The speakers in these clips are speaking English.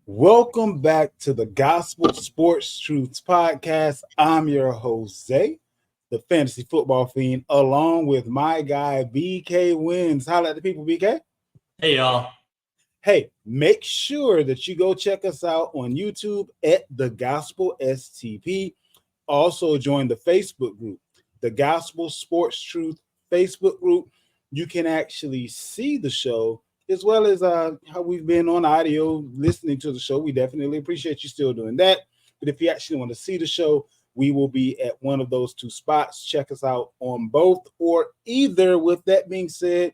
Welcome back to the Gospel Sports Truths Podcast. I'm your host, Zay, the fantasy football fiend, along with my guy, BK Wins. Holla at the people, BK. Hey, y'all. Hey, make sure that you go check us out on YouTube at the Gospel STP. Also, join the Facebook group, the Gospel Sports Truth Facebook group. You can actually see the show as well as how we've been on audio listening to the show. We definitely appreciate you still doing that. But if you actually want to see the show, we will be at one of those two spots. Check us out on both or either. With that being said,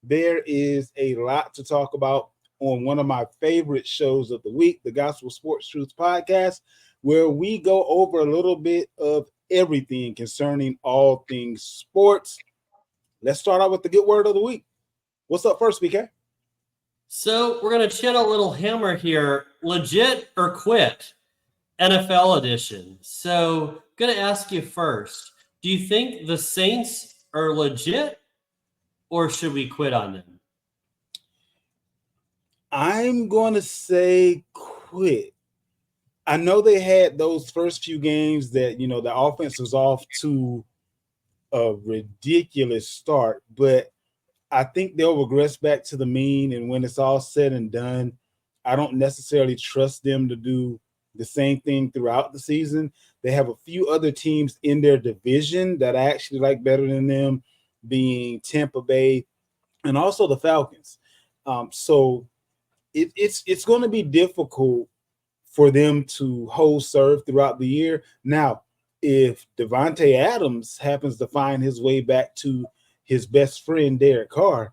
there is a lot to talk about on one of my favorite shows of the week, the Gospel Sports Truth Podcast, where we go over a little bit of everything concerning all things sports. Let's start out with the good word of the week. What's up first, BK? So we're going to channel a little hammer here. Legit or quit? NFL edition. So going to ask you first, do you think the Saints are legit or should we quit on them? I'm going to say quit. I know they had those first few games that, the offense was off to a ridiculous start, but I think they'll regress back to the mean. And when it's all said and done, I don't necessarily trust them to do the same thing throughout the season. They have a few other teams in their division that I actually like better than them, being Tampa Bay and also the Falcons. So it's going to be difficult for them to hold serve throughout the year. Now, if Devontae Adams happens to find his way back to his best friend Derek Carr,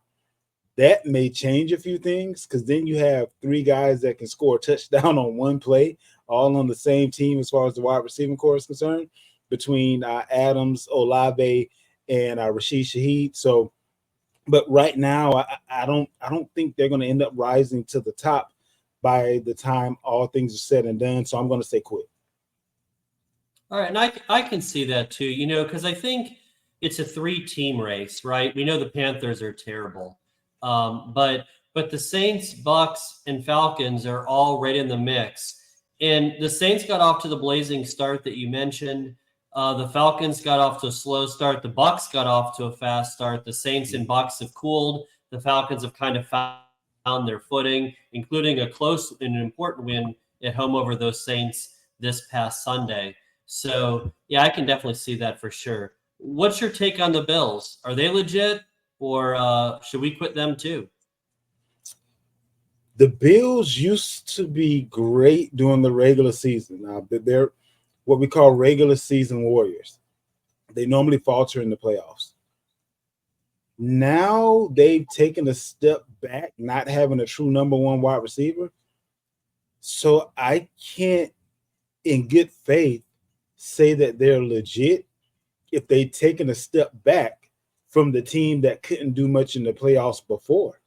that may change a few things, because then you have three guys that can score a touchdown on one play, all on the same team as far as the wide receiving core is concerned, between Adams, Olave, and Rashid Shaheed. So, but right now, I don't think they're going to end up rising to the top by the time all things are said and done. So I'm going to say quit. All right, and I can see that too, because I think it's a 3-team race, right? We know the Panthers are terrible. But the Saints, Bucks, and Falcons are all right in the mix. And the Saints got off to the blazing start that you mentioned. The Falcons got off to a slow start. The Bucks got off to a fast start. The Saints and Bucks have cooled. The Falcons have kind of found their footing, including a close and important win at home over those Saints this past Sunday. So, yeah, I can definitely see that for sure. What's your take on the Bills? Are they legit, or should we quit them too? The Bills used to be great during the regular season. Now, they're what we call regular season warriors. They normally falter in the playoffs. Now they've taken a step back, not having a true number one wide receiver. So I can't, in good faith, say that they're legit if they've taken a step back from the team that couldn't do much in the playoffs before.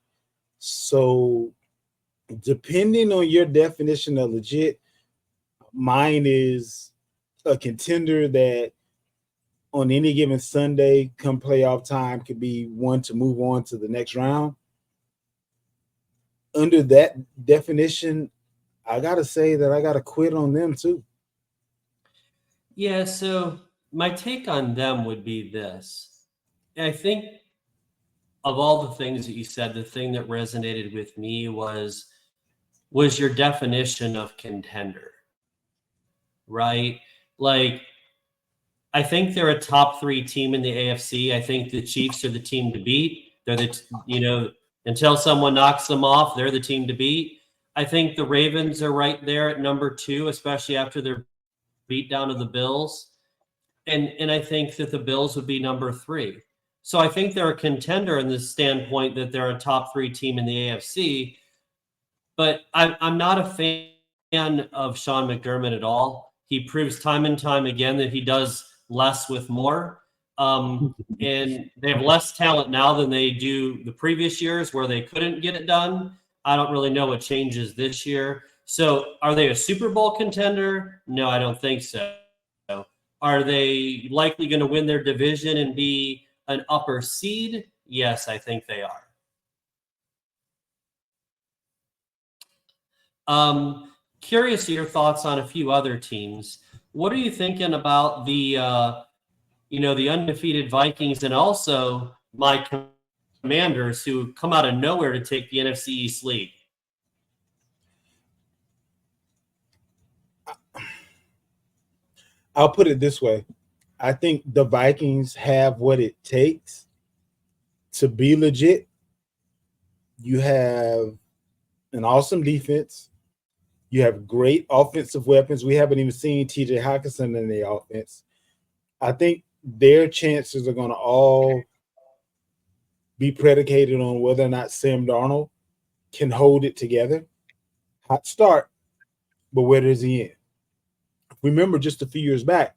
So depending on your definition of legit, mine is a contender that on any given Sunday, come playoff time, could be one to move on to the next round. Under that definition, I got to say that I got to quit on them too. Yeah, so my take on them would be this. I think of all the things that you said, the thing that resonated with me was your definition of contender, right? Like, I think they're a top 3 team in the AFC. I think the Chiefs are the team to beat. They're until someone knocks them off, they're the team to beat. I think the Ravens are right there at number 2, especially after their beat down of the Bills. And I think that the Bills would be number 3. So I think they're a contender in this standpoint that they're a top 3 team in the AFC. But I'm not a fan of Sean McDermott at all. He proves time and time again that he does less with more. And they have less talent now than they do the previous years where they couldn't get it done. I don't really know what changes this year. So are they a Super Bowl contender? No, I don't think so. Are they likely going to win their division and be an upper seed? Yes, I think they are. curious of your thoughts on a few other teams. What are you thinking about the undefeated Vikings and also my Commanders who come out of nowhere to take the NFC East lead? I'll put it this way. I think the Vikings have what it takes to be legit. You have an awesome defense. You have great offensive weapons. We haven't even seen TJ Hawkinson in the offense. I think their chances are going to all be predicated on whether or not Sam Darnold can hold it together. Hot start, but where does he end? Remember, just a few years back,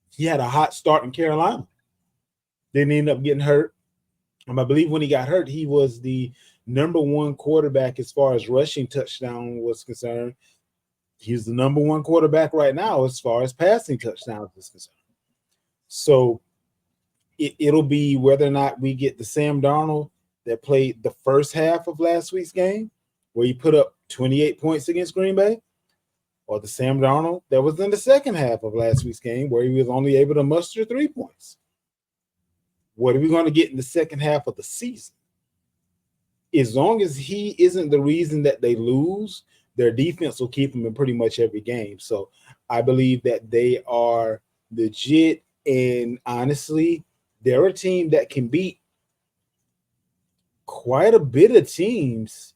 he had a hot start in Carolina. Then he ended up getting hurt. I believe when he got hurt, he was the number one quarterback as far as rushing touchdown was concerned. He's the number one quarterback right now as far as passing touchdowns is concerned. So it'll be whether or not we get the Sam Darnold that played the first half of last week's game, where he put up 28 points against Green Bay, or the Sam Darnold that was in the second half of last week's game, where he was only able to muster 3 points. What are we going to get in the second half of the season? As long as he isn't the reason that they lose, their defense will keep them in pretty much every game. So I believe that they are legit, and honestly, they're a team that can beat quite a bit of teams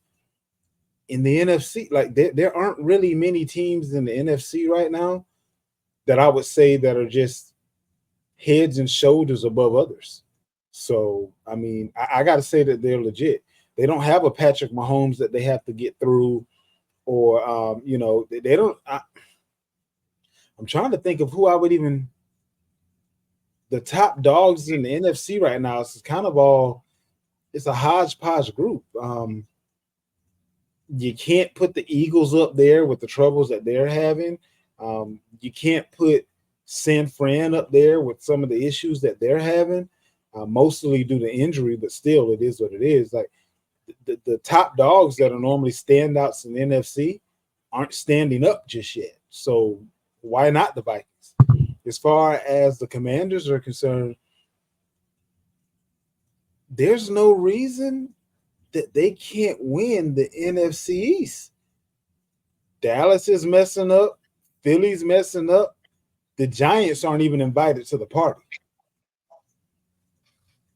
in the NFC. Like there aren't really many teams in the NFC right now that I would say that are just heads and shoulders above others. So, I mean, I got to say that they're legit. They don't have a Patrick Mahomes that they have to get through, or, they don't. I'm trying to think of who I would even. The top dogs in the NFC right now is kind of all. It's a hodgepodge group. You can't put the Eagles up there with the troubles that they're having. You can't put San Fran up there with some of the issues that they're having, mostly due to injury, but still, it is what it is. Like the top dogs that are normally standouts in the NFC aren't standing up just yet. So why not the Vikings? As far as the Commanders are concerned, there's no reason that they can't win the NFC East. Dallas is messing up. Philly's messing up. The Giants aren't even invited to the party.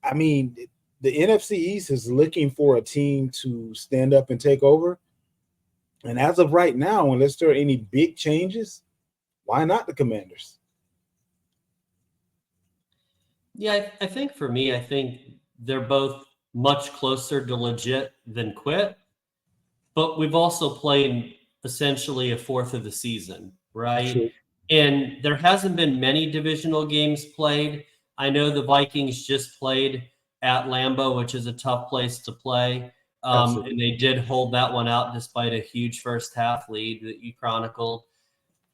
I mean, the NFC East is looking for a team to stand up and take over. And as of right now, unless there are any big changes, why not the Commanders? Yeah, I think for me, I think they're both much closer to legit than quit, but we've also played essentially a fourth of the season, right? True. And there hasn't been many divisional games played. I know the Vikings just played at Lambeau, which is a tough place to play. Absolutely. And they did hold that one out despite a huge first half lead that you chronicled.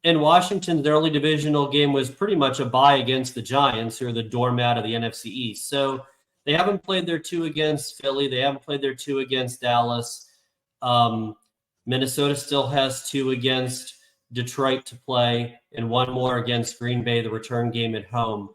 In Washington, their early divisional game was pretty much a bye against the Giants, who are the doormat of the NFC East. So they haven't played their two against Philly. They haven't played their two against Dallas. Minnesota still has two against Detroit to play and one more against Green Bay, the return game at home.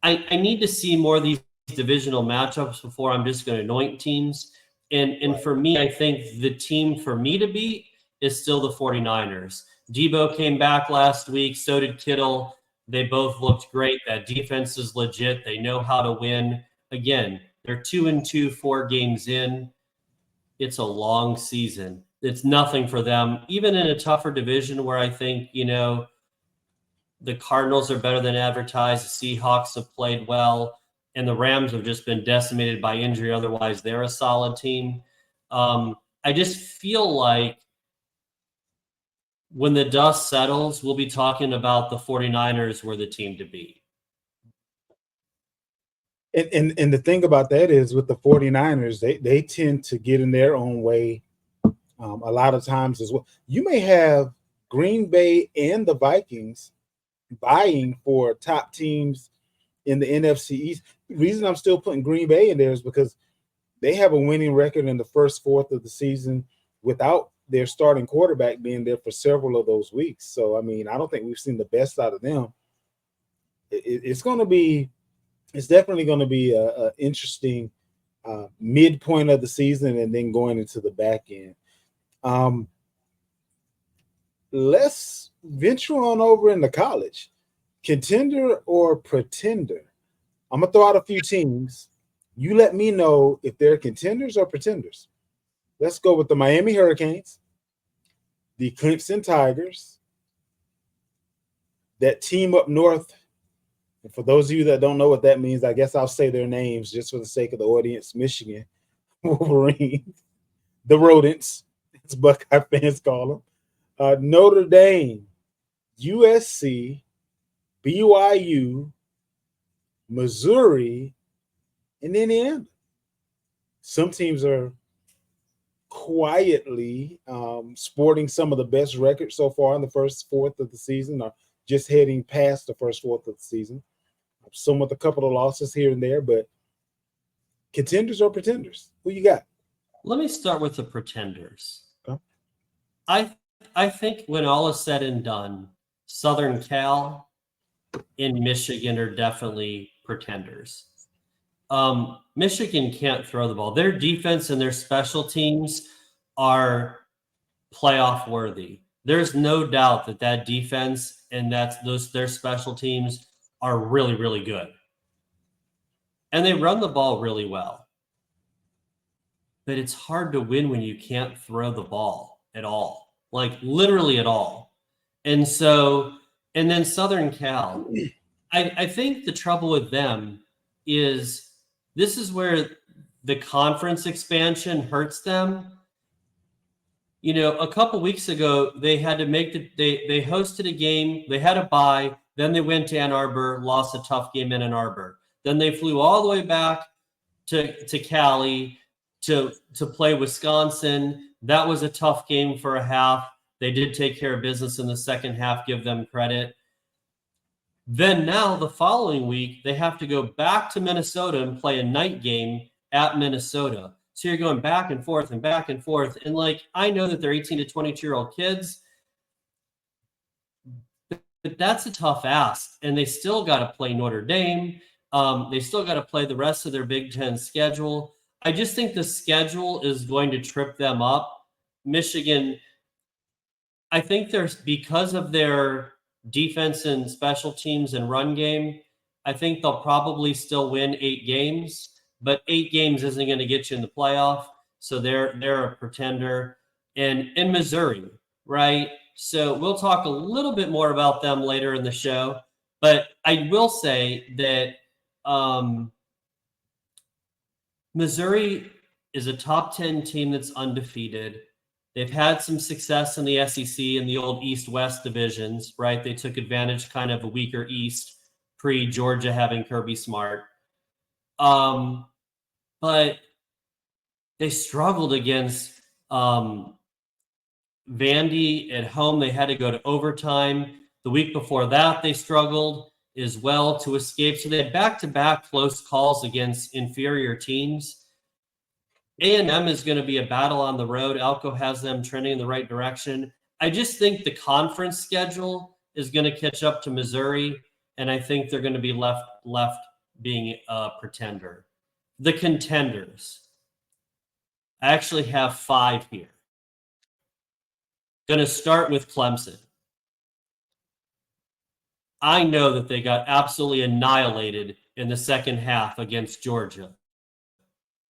I need to see more of these divisional matchups before I'm just going to anoint teams. And Right. for me, I think the team for me to beat is still the 49ers. Debo came back last week. So did Kittle. They both looked great. That defense is legit. They know how to win. Again, they're 2-2, 4 games in. It's a long season. It's nothing for them, even in a tougher division where I think, the Cardinals are better than advertised. The Seahawks have played well, and the Rams have just been decimated by injury. Otherwise, they're a solid team. I just feel like when the dust settles, we'll be talking about the 49ers were the team to beat. And the thing about that is with the 49ers, they tend to get in their own way a lot of times as well. You may have Green Bay and the Vikings vying for top teams in the NFC East. The reason I'm still putting Green Bay in there is because they have a winning record in the first fourth of the season without their starting quarterback being there for several of those weeks. So, I mean, I don't think we've seen the best out of them. It's going to be, it's definitely going to be a interesting midpoint of the season and then going into the back end. Let's venture on over into college. Contender or pretender? I'm going to throw out a few teams. You let me know if they're contenders or pretenders. Let's go with the Miami Hurricanes, the Clemson Tigers, that team up north. And for those of you that don't know what that means, I guess I'll say their names just for the sake of the audience. Michigan Wolverines, the Rodents, as Buckeye fans call them, Notre Dame, USC, BYU, Missouri, and Indiana. Some teams are quietly sporting some of the best records so far in the first fourth of the season, or just heading past the first fourth of the season. Some with a couple of losses here and there, but contenders or pretenders? Who you got? Let me start with the pretenders. Okay. I think when all is said and done, Southern Cal and Michigan are definitely pretenders. Michigan can't throw the ball. Their defense and their special teams are playoff worthy. There's no doubt that defense and their special teams are really, really good. And they run the ball really well. But it's hard to win when you can't throw the ball at all, like literally at all. And then Southern Cal, I think the trouble with them is this is where the conference expansion hurts them. You know, a couple weeks ago, they had to they hosted a game, they had a bye, then they went to Ann Arbor, lost a tough game in Ann Arbor. Then they flew all the way back to Cali to play Wisconsin. That was a tough game for a half. They did take care of business in the second half, give them credit. Then now the following week, they have to go back to Minnesota and play a night game at Minnesota. So you're going back and forth and back and forth. And like, I know that they're 18 to 22-year-old kids, but that's a tough ask. And they still got to play Notre Dame. They still got to play the rest of their Big Ten schedule. I just think the schedule is going to trip them up. Michigan, I think because of their defense and special teams and run game, I think they'll probably still win 8 games, but 8 games isn't going to get you in the playoff. So they're a pretender. And in Missouri, right? So we'll talk a little bit more about them later in the show, but I will say that Missouri is a top 10 team that's undefeated. They've had some success in the SEC and the old East-West divisions, right? They took advantage kind of a weaker East pre-Georgia having Kirby Smart. But they struggled against Vandy at home. They had to go to overtime. The week before that, they struggled as well to escape. So they had back-to-back close calls against inferior teams. A&M is going to be a battle on the road. Alco has them trending in the right direction. I just think the conference schedule is going to catch up to Missouri, and I think they're going to be left being a pretender. The contenders. I actually have 5 here. Going to start with Clemson. I know that they got absolutely annihilated in the second half against Georgia.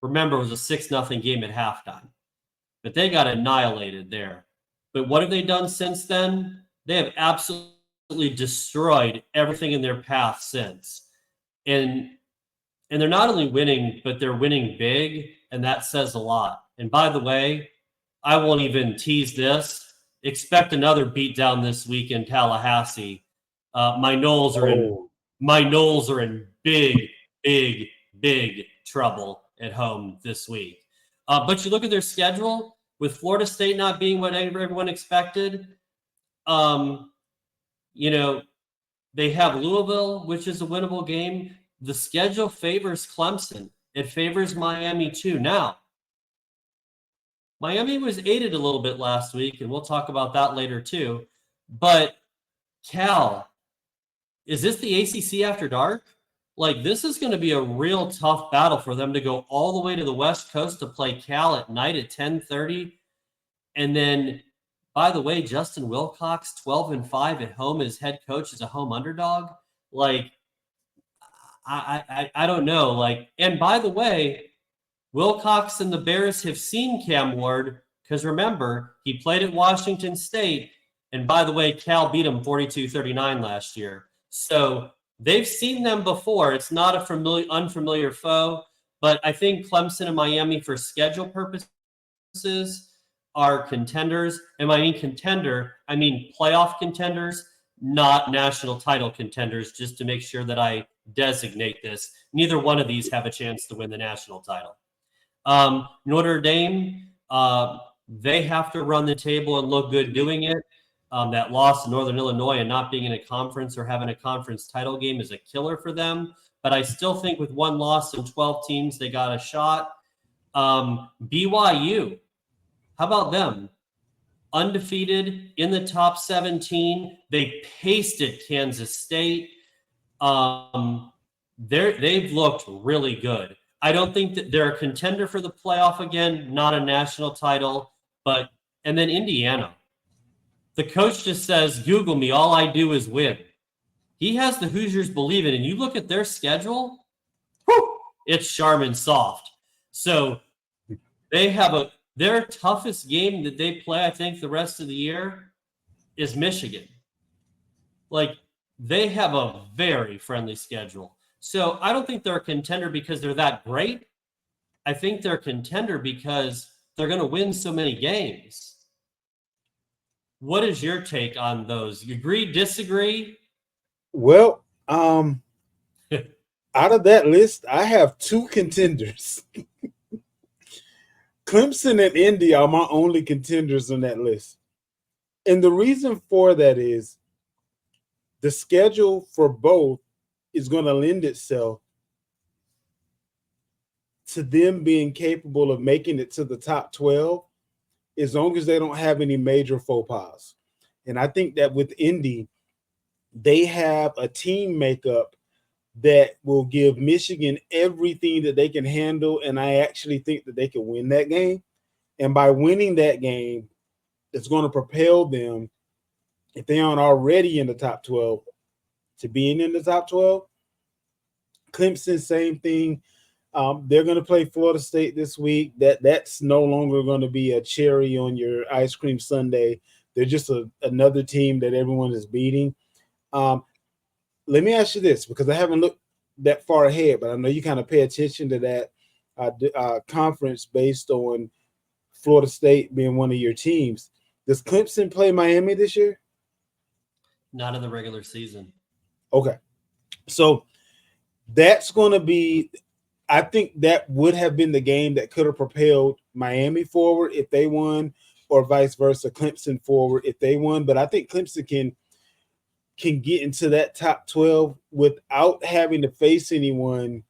Remember, it was a 6-0 game at halftime. But they got annihilated there. But what have they done since then? They have absolutely destroyed everything in their path since. And they're not only winning, but they're winning big, and that says a lot. And by the way, I won't even tease this. Expect another beatdown this week in Tallahassee. My Noles are in big trouble at home this week. But you look at their schedule, with Florida State not being what everyone expected. They have Louisville, which is a winnable game. The schedule favors Clemson. It favors Miami too. Now, Miami was aided a little bit last week, and we'll talk about that later too. But Cal, is this the ACC after dark? Like, this is going to be a real tough battle for them to go all the way to the West Coast to play Cal at night at 10:30. And then, by the way, Justin Wilcox, 12-5 at home as head coach, is a home underdog. Like, I don't know. Like, and by the way, Wilcox and the Bears have seen Cam Ward because remember, he played at Washington State. And by the way, Cal beat him 42-39 last year. So they've seen them before. It's not a unfamiliar foe. But I think Clemson and Miami, for schedule purposes, are contenders. And I mean contender, I mean playoff contenders, not national title contenders, just to make sure that I designate this. Neither one of these have a chance to win the national title. Notre Dame, they have to run the table and look good doing it. That loss to Northern Illinois and not being in a conference or having a conference title game is a killer for them. But I still think with one loss and 12 teams, they got a shot. BYU, how about them? Undefeated in the top 17. They pasted Kansas State. They've looked really good. I don't think that they're a contender for the playoff again, not a national title, and then Indiana. The coach just says, Google me, all I do is win. He has the Hoosiers believing, and you look at their schedule, it's Charmin soft. So they have their toughest game that they play, I think, the rest of the year is Michigan. Like, they have a very friendly schedule. So I don't think they're a contender because they're that great. I think they're a contender because they're going to win so many games. What is your take on those? You agree, disagree? Well, out of that list, I have two contenders. Clemson and Indy are my only contenders on that list. And the reason for that is the schedule for both is going to lend itself to them being capable of making it to the top 12 as long as they don't have any major faux pas. And I think that with Indy, they have a team makeup that will give Michigan everything that they can handle, and I actually think that they can win that game. And by winning that game, it's going to propel them, if they aren't already in the top 12, to being in the top 12. Clemson, same thing. They're going to play Florida State this week. That's no longer going to be a cherry on your ice cream sundae. They're just another team that everyone is beating. Let me ask you this, because I haven't looked that far ahead, but I know you kind of pay attention to that conference based on Florida State being one of your teams. Does Clemson play Miami this year? Not in the regular season. Okay. So that's going to be, I think that would have been the game that could have propelled Miami forward if they won, or vice versa, Clemson forward if they won. But I think Clemson can get into that top 12 without having to face anyone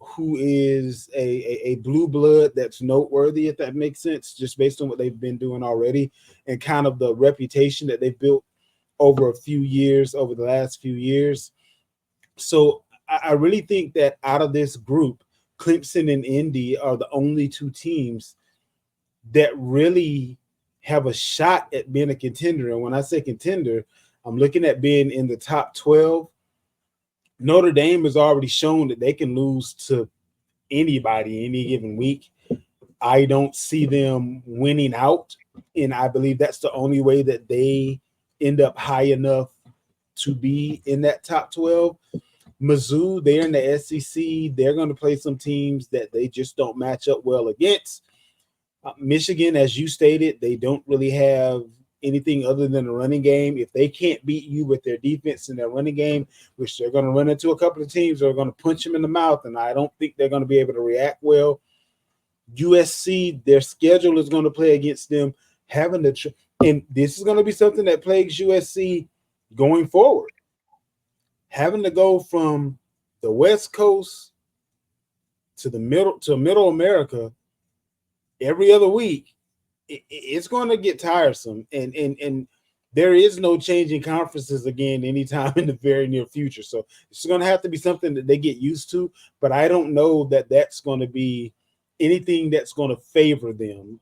who is a blue blood that's noteworthy, if that makes sense, just based on what they've been doing already and kind of the reputation that they've built over the last few years. So I really think that out of this group, Clemson and Indy are the only two teams that really have a shot at being a contender. And when I say contender, I'm looking at being in the top 12. Notre Dame has already shown that they can lose to anybody any given week. I don't see them winning out, and I believe that's the only way that they end up high enough to be in that top 12. Mizzou, they're in the SEC. They're going to play some teams that they just don't match up well against. Michigan, as you stated, they don't really have anything other than a running game. If they can't beat you with their defense and their running game, which they're going to run into a couple of teams that are going to punch them in the mouth, and I don't think they're going to be able to react well. USC, their schedule is going to play against them, and this is going to be something that plagues USC going forward. Having to go from the West Coast to middle America every other week, it's going to get tiresome, and there is no changing conferences again anytime in the very near future. So it's going to have to be something that they get used to. But I don't know that that's going to be anything that's going to favor them.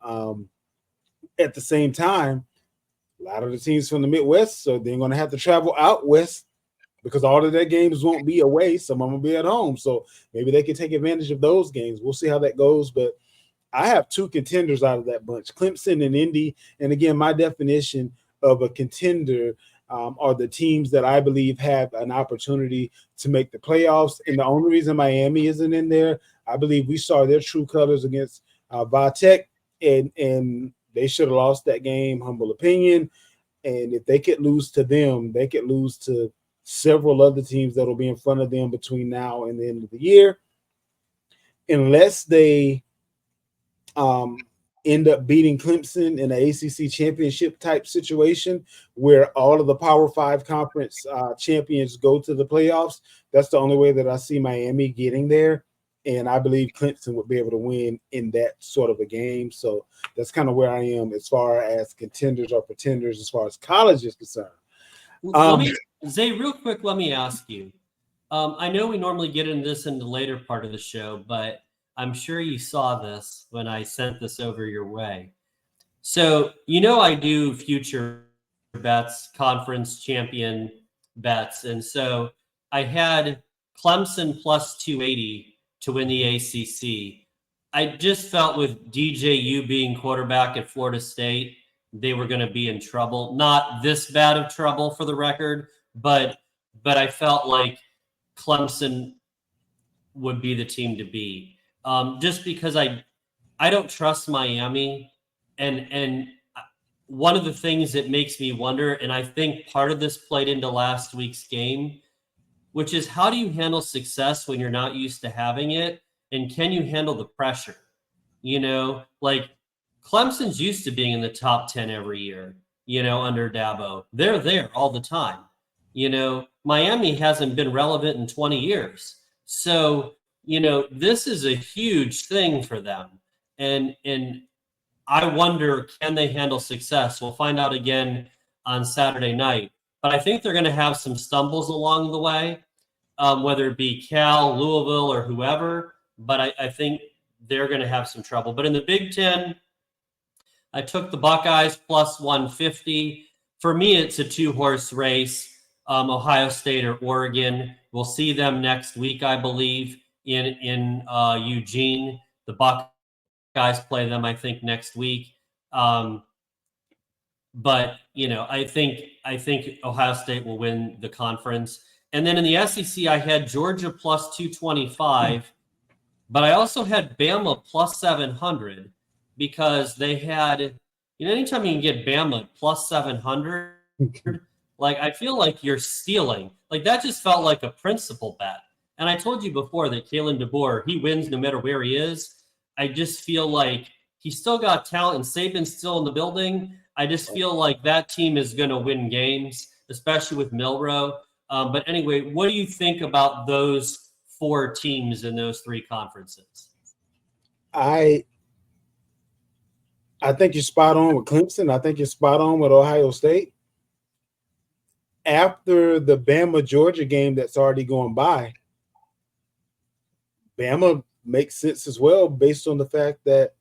At the same time, a lot of the teams from the Midwest, so they're going to have to travel out west because all of their games won't be away. Some of them will be at home. So maybe they can take advantage of those games. We'll see how that goes. But I have two contenders out of that bunch, Clemson and Indy. And again, my definition of a contender are the teams that I believe have an opportunity to make the playoffs. And the only reason Miami isn't in there, I believe we saw their true colors against Vitek, and they should have lost that game, humble opinion. And if they could lose to them, they could lose to several other teams that will be in front of them between now and the end of the year. Unless they end up beating Clemson in an ACC championship type situation where all of the Power Five conference champions go to the playoffs, that's the only way that I see Miami getting there. And I believe Clemson would be able to win in that sort of a game. So that's kind of where I am as far as contenders or pretenders as far as college is concerned. Zay, real quick, let me ask you. I know we normally get into this in the later part of the show, but I'm sure you saw this when I sent this over your way. So, I do future bets, conference champion bets. And so I had Clemson plus 280 to win the ACC. I just felt with DJU being quarterback at Florida State, they were going to be in trouble. Not this bad of trouble for the record, but I felt like Clemson would be the team to beat. Just because I don't trust Miami, and one of the things that makes me wonder, and I think part of this played into last week's game, which is how do you handle success when you're not used to having it, and can you handle the pressure? Like Clemson's used to being in the top 10 every year, under Dabo. They're there all the time. Miami hasn't been relevant in 20 years. So, this is a huge thing for them. And I wonder, can they handle success? We'll find out again on Saturday night. But I think they're going to have some stumbles along the way, whether it be Cal, Louisville, or whoever. But I think they're going to have some trouble. But in the Big Ten, I took the Buckeyes plus 150. For me, it's a two-horse race, Ohio State or Oregon. We'll see them next week, I believe, in Eugene. The Buckeyes play them, I think, next week. But I think Ohio State will win the conference. And then in the SEC, I had Georgia plus 225, but I also had Bama plus 700 because they had, anytime you can get Bama plus 700, like I feel like you're stealing. Like that just felt like a principal bet. And I told you before that Kalen DeBoer, he wins no matter where he is. I just feel like he's still got talent and Saban's still in the building. I just feel like that team is going to win games, especially with Milroe. But anyway, what do you think about those four teams in those three conferences? I think you're spot on with Clemson. I think you're spot on with Ohio State. After the Bama-Georgia game that's already going by, Bama makes sense as well based on the fact that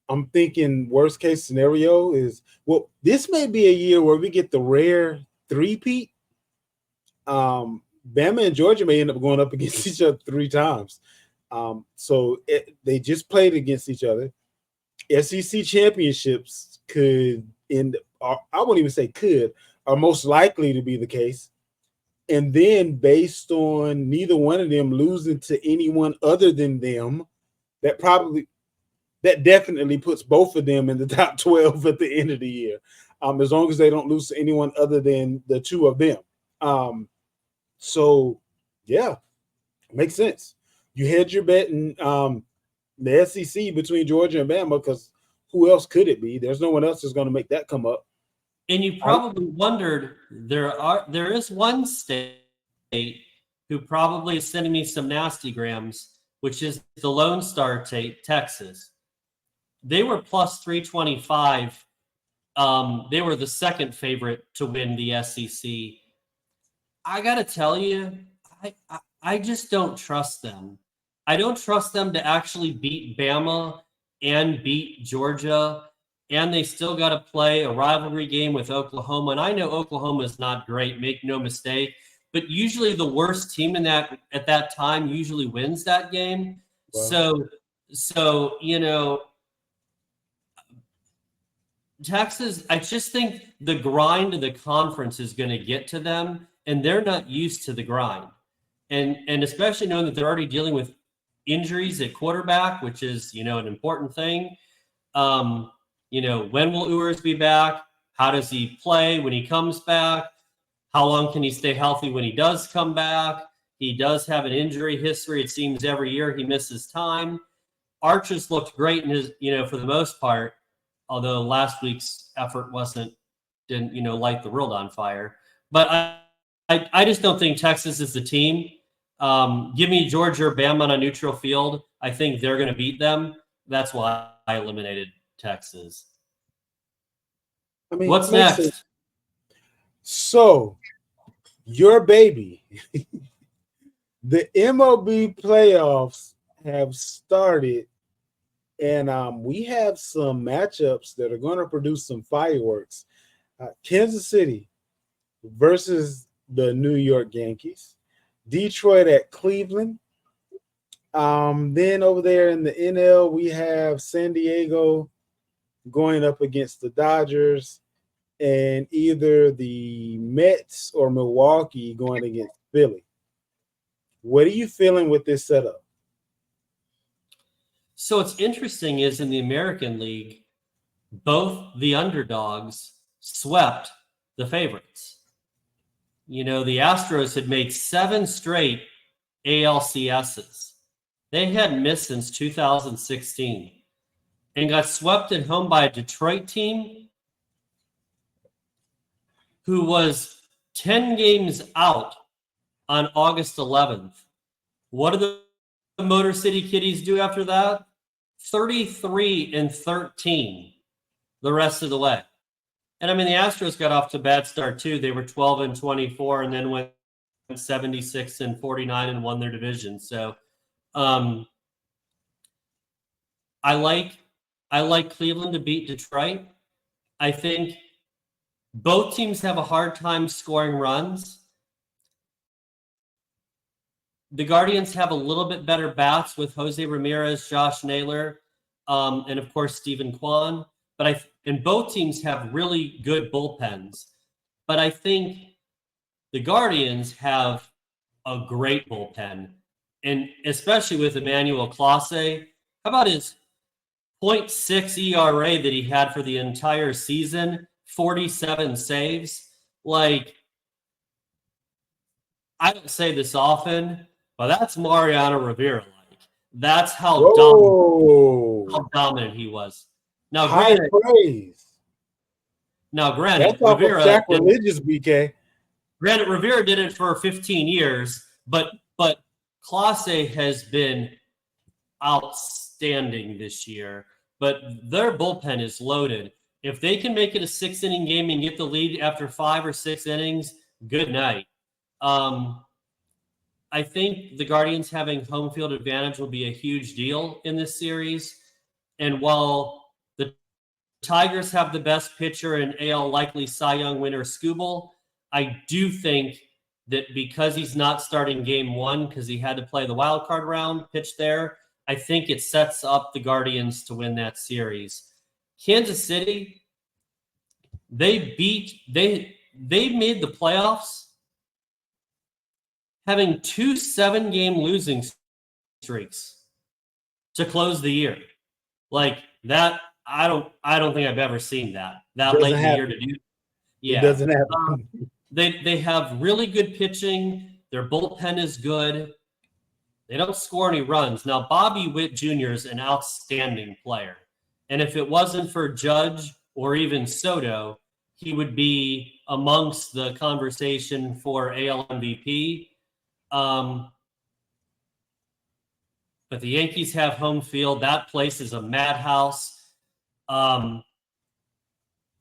I'm thinking worst case scenario is, well, this may be a year where we get the rare three-peat. Bama and Georgia may end up going up against each other 3 times. They just played against each other. SEC championships could end, or I won't even say could, are most likely to be the case. And then based on neither one of them losing to anyone other than them, that definitely puts both of them in the top 12 at the end of the year, as long as they don't lose to anyone other than the two of them. So, yeah, makes sense. You had your bet in the SEC between Georgia and Bama because who else could it be? There's no one else that's going to make that come up. And you probably wondered, there is one state who probably is sending me some nasty grams, which is the Lone Star State, Texas. they were plus 325. They were the second favorite to win the SEC. I got to tell you, I just don't trust them. I don't trust them to actually beat Bama and beat Georgia. And they still got to play a rivalry game with Oklahoma. And I know Oklahoma is not great, make no mistake. But usually the worst team in that at that time usually wins that game. Well, So Texas, I just think the grind of the conference is going to get to them, and they're not used to the grind. And especially knowing that they're already dealing with injuries at quarterback, which is, an important thing. When will Ewers be back? How does he play when he comes back? How long can he stay healthy when he does come back? He does have an injury history. It seems every year he misses time. Arches looked great in his, for the most part, although last week's effort didn't light the world on fire. But I just don't think Texas is the team. Give me Georgia or Bama on a neutral field. I think they're going to beat them. That's why I eliminated Texas. I mean, What's next? Sense. So, your baby, the MLB playoffs have started, and we have some matchups that are going to produce some fireworks. Kansas City versus the New York Yankees, Detroit at Cleveland. Then over there in the NL, we have San Diego going up against the Dodgers, and either the Mets or Milwaukee going against Philly. What are you feeling with this setup? So what's interesting is in the American League, both the underdogs swept the favorites. The Astros had made 7 straight ALCSs. They hadn't missed since 2016 and got swept at home by a Detroit team who was 10 games out on August 11th. What did the Motor City Kitties do after that? 33-13 the rest of the way. And the Astros got off to a bad start too. They were 12-24 and then went 76-49 and won their division. So I like Cleveland to beat Detroit. I think both teams have a hard time scoring runs. The Guardians have a little bit better bats with Jose Ramirez, Josh Naylor, and of course Stephen Kwan. And both teams have really good bullpens. But I think the Guardians have a great bullpen, and especially with Emmanuel Clase. How about his 0.6 ERA that he had for the entire season? 47 saves. I don't say this often, but that's Mariano Rivera-like. That's how dominant he was. Now, high praise. Granted, that's off of sacrilegious, BK. Granted, Rivera did it for 15 years, but Clase has been outstanding this year. But their bullpen is loaded. If they can make it a 6-inning game and get the lead after 5 or 6 innings, good night. I think the Guardians having home field advantage will be a huge deal in this series. And while the Tigers have the best pitcher and AL likely Cy Young winner Skubal, I do think that because he's not starting game 1 because he had to play the wild card round, pitch there, I think it sets up the Guardians to win that series. Kansas City, they made the playoffs having 2 7-game losing streaks to close the year. Like that, I don't think I've ever seen that late in the year to do. Yeah, it doesn't happen. They have really good pitching. Their bullpen is good. They don't score any runs. Now, Bobby Witt Jr. is an outstanding player. And if it wasn't for Judge or even Soto, he would be amongst the conversation for AL MVP. But the Yankees have home field. That place is a madhouse.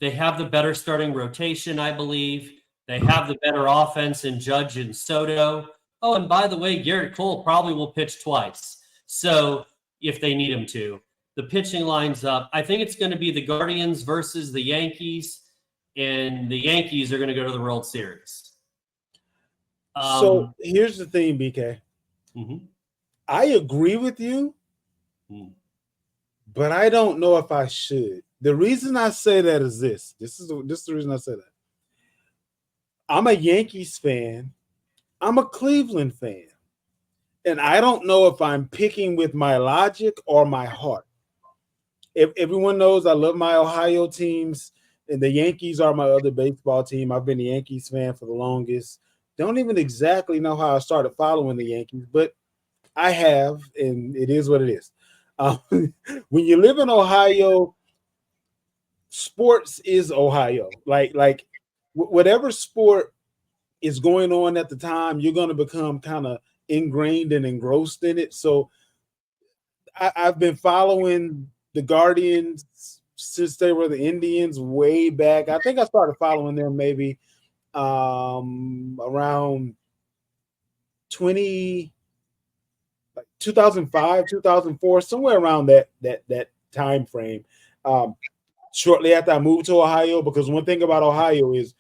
They have the better starting rotation, I believe. They have the better offense in Judge and Soto. Oh, and by the way, Garrett Cole probably will pitch twice. So if they need him to, the pitching lines up. I think it's going to be the Guardians versus the Yankees, and the Yankees are going to go to the World Series. So here's the thing, BK. Mm-hmm. I agree with you, but I don't know if I should. The reason I say that is this. This is the reason I say that. I'm a Yankees fan. I'm a Cleveland fan. And I don't know if I'm picking with my logic or my heart. If everyone knows I love my Ohio teams, and the Yankees are my other baseball team. I've been a Yankees fan for the longest. Don't even exactly know how I started following the Yankees, but I have, and it is what it is. When you live in Ohio, sports is Ohio. Like whatever sport is going on at the time, you're going to become kind of ingrained and engrossed in it. So I've been following the Guardians since they were the Indians way back. I think I started following them maybe around 2005, 2004, somewhere around that time frame. Shortly after I moved to Ohio, because one thing about Ohio is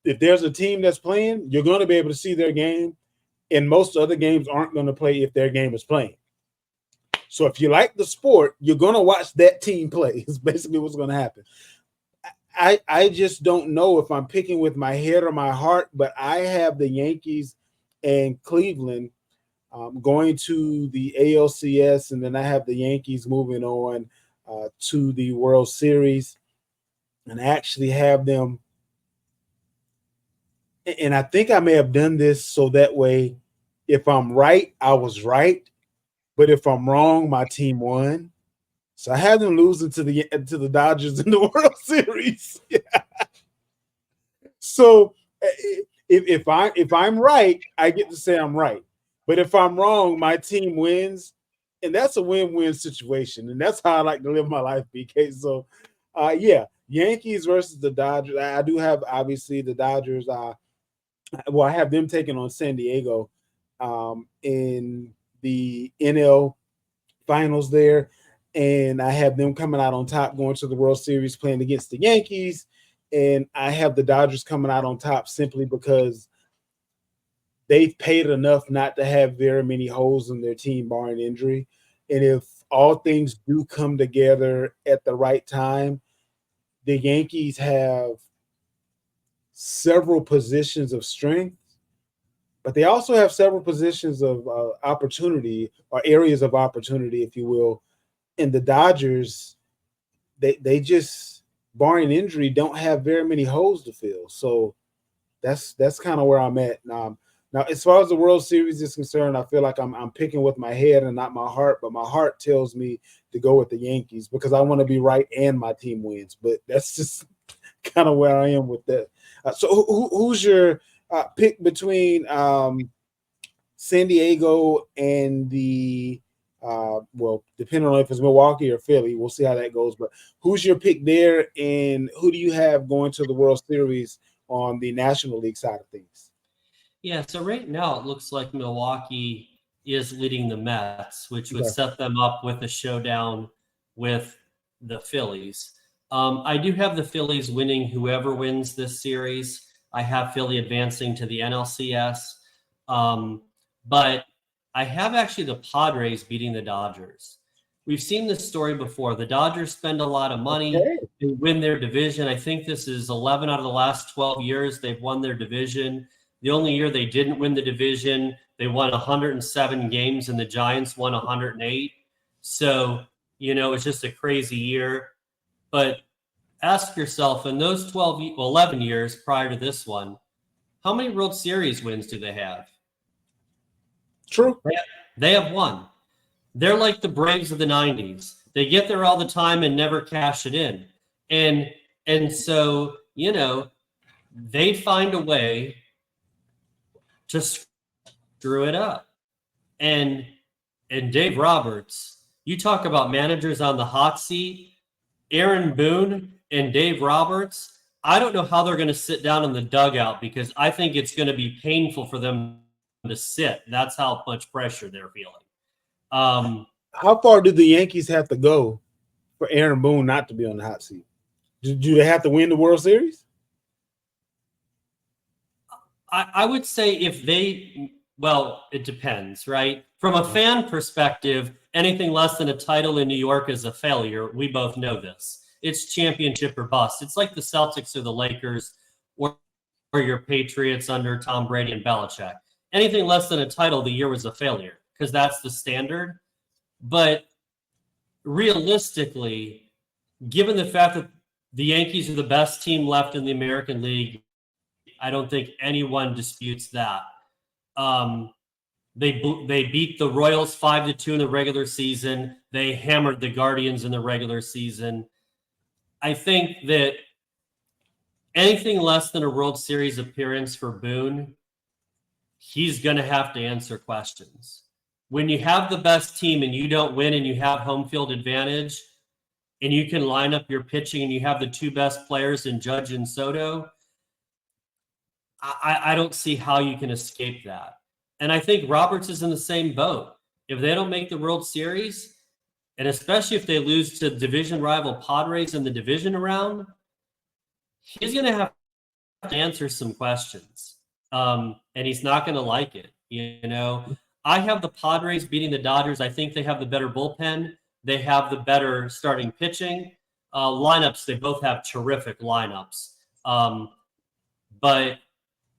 if there's a team that's playing, you're going to be able to see their game, and most other games aren't going to play if their game is playing. So if you like the sport, you're going to watch that team play. Is basically what's going to happen. I just don't know if I'm picking with my head or my heart, but I have the Yankees and Cleveland going to the ALCS, and then I have the Yankees moving on to the World Series, and I actually have them. And I think I may have done this so that way, if I'm right, I was right. But if I'm wrong, my team won. So I had them losing to the Dodgers in the World Series. So if I'm right, I get to say I'm right. But if I'm wrong, my team wins, and that's a win-win situation. And that's how I like to live my life, BK. So yeah, Yankees versus the Dodgers. I do have obviously the Dodgers. Well, I have them taking on San Diego in the NL finals there, and I have them coming out on top, going to the World Series, playing against the Yankees, and I have the Dodgers coming out on top simply because they've paid enough not to have very many holes in their team, barring injury, and if all things do come together at the right time, the Yankees have several positions of strength, but they also have several positions of opportunity or areas of opportunity, if you will. And the Dodgers, they just, barring injury, don't have very many holes to fill. So that's kind of where I'm at. Now, as far as the World Series is concerned, I feel like I'm picking with my head and not my heart, but my heart tells me to go with the Yankees because I want to be right and my team wins. But that's just kind of where I am with that. So who's your pick between San Diego and the well, depending on if it's Milwaukee or Philly, we'll see how that goes. But who's your pick there, and who do you have going to the World Series on the National League side of things? Yeah, so right now it looks like Milwaukee is leading the Mets, which would Okay. set them up with a showdown with the Phillies. I do have the Phillies winning whoever wins this series. I have Philly advancing to the NLCS. But I have actually the Padres beating the Dodgers. We've seen this story before. The Dodgers spend a lot of money. Okay. They win their division. I think this is 11 out of the last 12 years they've won their division. The only year they didn't win the division, they won 107 games, and the Giants won 108. So, it's just a crazy year. But ask yourself, in those 11 years prior to this one, how many World Series wins do they have? True. They have one. They're like the Braves of the 90s. They get there all the time and never cash it in. And so, they find a way to screw it up. And Dave Roberts, you talk about managers on the hot seat. Aaron Boone and Dave Roberts, I don't know how they're going to sit down in the dugout because I think it's going to be painful for them to sit. That's how much pressure they're feeling. How far do the Yankees have to go for Aaron Boone not to be on the hot seat? Do they have to win the World Series? I would say if they, well, it depends, right? From a fan perspective, anything less than a title in New York is a failure. We both know this. It's championship or bust. It's like the Celtics or the Lakers or your Patriots under Tom Brady and Belichick. Anything less than a title, the year was a failure because that's the standard. But realistically, given the fact that the Yankees are the best team left in the American League, I don't think anyone disputes that. They beat the Royals 5-2 in the regular season. They hammered the Guardians in the regular season. I think that anything less than a World Series appearance for Boone, he's going to have to answer questions. When you have the best team and you don't win and you have home field advantage and you can line up your pitching and you have the two best players in Judge and Soto, I don't see how you can escape that. And I think Roberts is in the same boat. If they don't make the World Series, and especially if they lose to division rival Padres in the division round, he's going to have to answer some questions. And he's not going to like it. You know, I have the Padres beating the Dodgers. I think they have the better bullpen. They have the better starting pitching. Lineups, they both have terrific lineups. But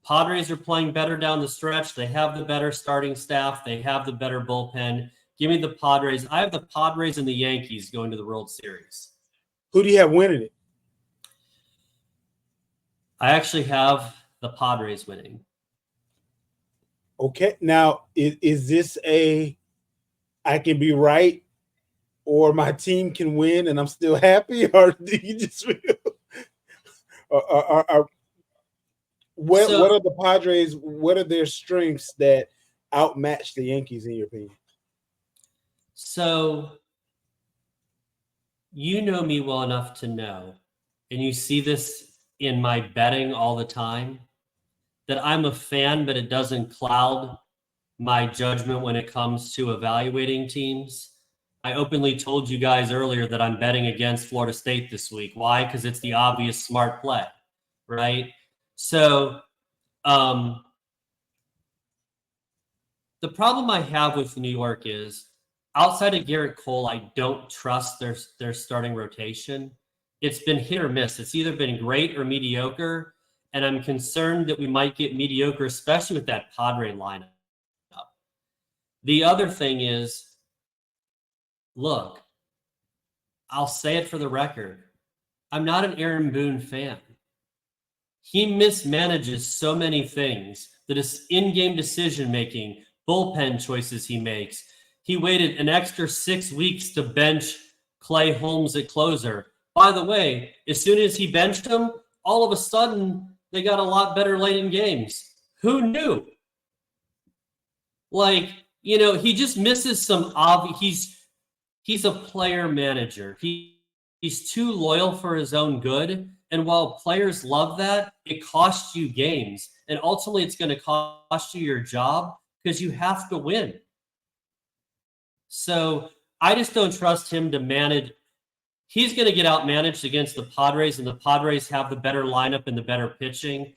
Padres are playing better down the stretch. They have the better starting staff. They have the better bullpen. Give me the Padres. I have the Padres and the Yankees going to the World Series. Who do you have winning it? I actually have the Padres winning. Okay. Now, is this a I can be right or my team can win and I'm still happy? Or do you just feel what are the Padres? What are their strengths that outmatch the Yankees in your opinion? So you know me well enough to know, and you see this in my betting all the time, that I'm a fan, but it doesn't cloud my judgment when it comes to evaluating teams. I openly told you guys earlier that I'm betting against Florida State this week. Why? Because it's the obvious smart play, right? So the problem I have with New York is outside of Garrett Cole, I don't trust their starting rotation. It's been hit or miss. It's either been great or mediocre, and I'm concerned that we might get mediocre, especially with that Padre lineup. The other thing is, look, I'll say it for the record. I'm not an Aaron Boone fan. He mismanages so many things, that his in-game decision-making, bullpen choices he makes. He waited an extra 6 weeks to bench Clay Holmes at closer. By the way, as soon as he benched him, all of a sudden, they got a lot better late in games. Who knew? Like, you know, he just misses some obvious. He's a player manager. He's too loyal for his own good. And while players love that, it costs you games. And ultimately, it's going to cost you your job because you have to win. So I just don't trust him to manage. He's going to get outmanaged against the Padres, and the Padres have the better lineup and the better pitching.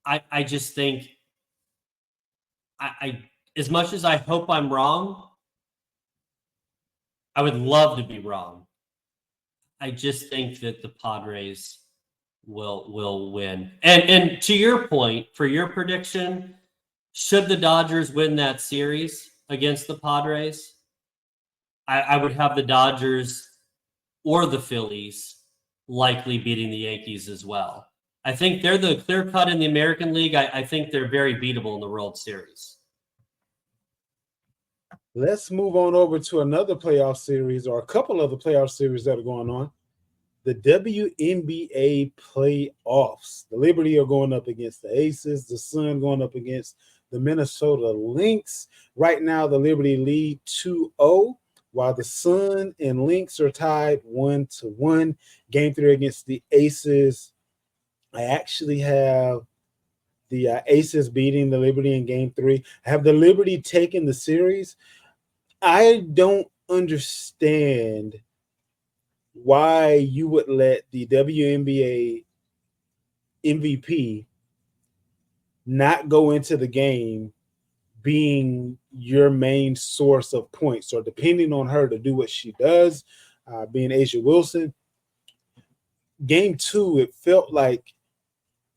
I just think, I as much as I hope I'm wrong, I would love to be wrong. I just think that the Padres will win. And to your point, for your prediction, should the Dodgers win that series against the Padres, I would have the Dodgers or the Phillies likely beating the Yankees as well. I think they're the clear cut in the American League. I think they're very beatable in the World Series. Let's move on over to another playoff series, or a couple of the playoff series that are going on. The WNBA playoffs. The Liberty are going up against the Aces. The Sun going up against the Minnesota Lynx. Right now, the Liberty lead 2-0. while the Sun and Lynx are tied 1-1. Game 3 against the Aces. I actually have the Aces beating the Liberty in game 3. I have the Liberty taking the series. I don't understand why you would let the WNBA MVP not go into the game being your main source of points, or depending on her to do what she does, being Asia Wilson. Game 2, it felt like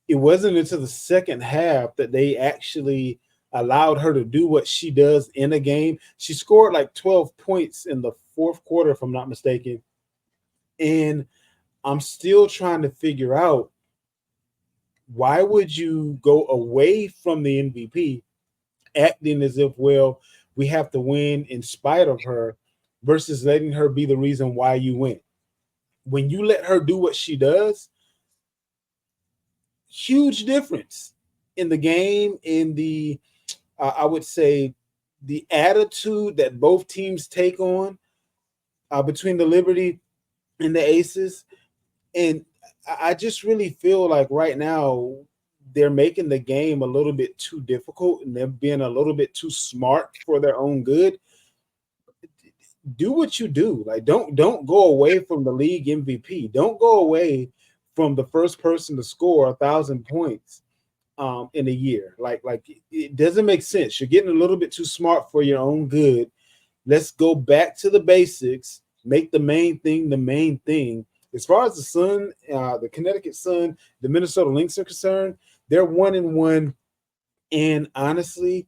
it wasn't until the second half that they actually allowed her to do what she does in a game. She scored like 12 points in the fourth quarter, if I'm not mistaken. And I'm still trying to figure out, why would you go away from the MVP acting as if, well, we have to win in spite of her, versus letting her be the reason why you win? When you let her do what she does, huge difference in the game, in the I would say the attitude that both teams take on, between the Liberty and the Aces. And I just really feel like right now they're making the game a little bit too difficult, and they're being a little bit too smart for their own good. Do what you do. Like, don't go away from the league MVP. Don't go away from the first person to score 1,000 points in a year. Like it doesn't make sense. You're getting a little bit too smart for your own good. Let's go back to the basics. Make the main thing the main thing. As far as the Sun, the Connecticut Sun, the Minnesota Lynx are concerned, they're 1-1. And honestly,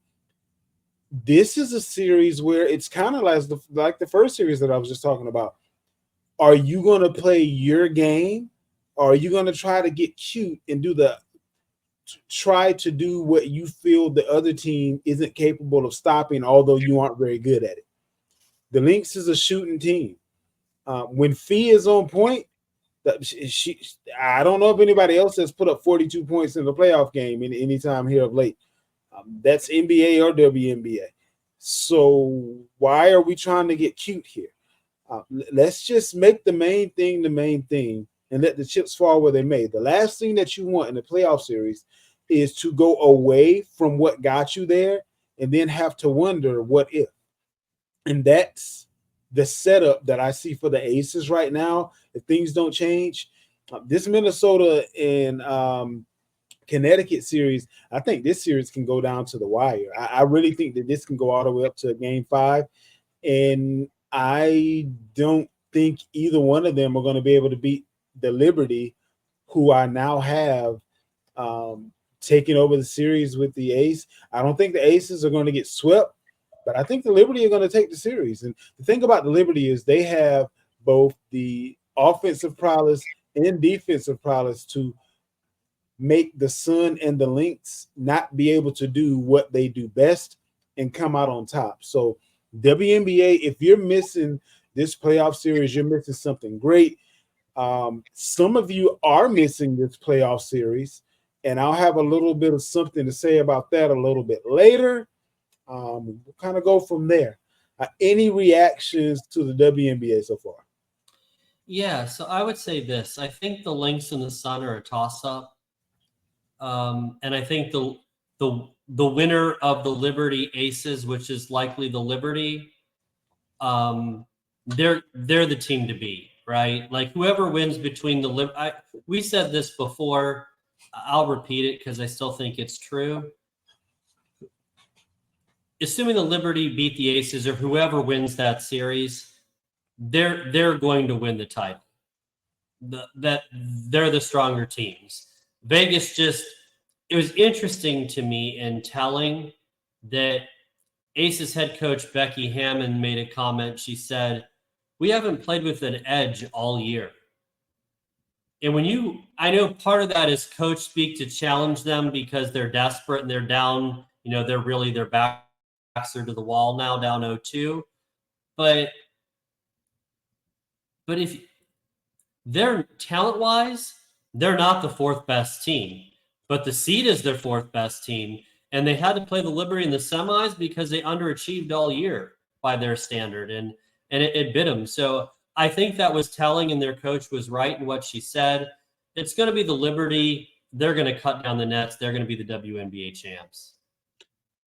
this is a series where it's kind of like the first series that I was just talking about. Are you going to play your game, or are you going to try to get cute and try to do what you feel the other team isn't capable of stopping, although you aren't very good at it? The Lynx is a shooting team. When Fee is on point, I don't know if anybody else has put up 42 points in the playoff game in any time here of late. That's NBA or WNBA. So why are we trying to get cute here? Let's just make the main thing the main thing, and let the chips fall where they may. The last thing that you want in a playoff series is to go away from what got you there and then have to wonder what if. And that's the setup that I see for the Aces right now. If things don't change, this Minnesota and Connecticut series, I think this series can go down to the wire. I really think that this can go all the way up to game 5. And I don't think either one of them are going to be able to beat the Liberty, who I now have taking over the series with the Ace. I don't think the Aces are going to get swept, but I think the Liberty are going to take the series. And the thing about the Liberty is they have both the offensive prowess and defensive prowess to make the Sun and the Lynx not be able to do what they do best and come out on top. So WNBA, if you're missing this playoff series, you're missing something great. Some of you are missing this playoff series, and I'll have a little bit of something to say about that a little bit later. We'll kind of go from there. Any reactions to the WNBA so far? Yeah, so I would say this. I think the Lynx and the Sun are a toss-up. And I think the winner of the Liberty Aces, which is likely the Liberty, they're the team to beat, right? Like whoever wins between we said this before. I'll repeat it because I still think it's true. Assuming the Liberty beat the Aces, or whoever wins that series, they're going to win the title. That they're the stronger teams. Vegas it was interesting to me in telling that Aces head coach Becky Hammond made a comment. She said, "We haven't played with an edge all year." And I know part of that is coach speak to challenge them because they're desperate and they're down, their backs are to the wall now, down 0-2. But if they're talent-wise, they're not the fourth best team. But the seed is their fourth best team, and they had to play the Liberty in the semis because they underachieved all year by their standard. And and it bit them. So I think that was telling, and their coach was right in what she said. It's going to be the Liberty. They're going to cut down the nets. They're going to be the WNBA champs.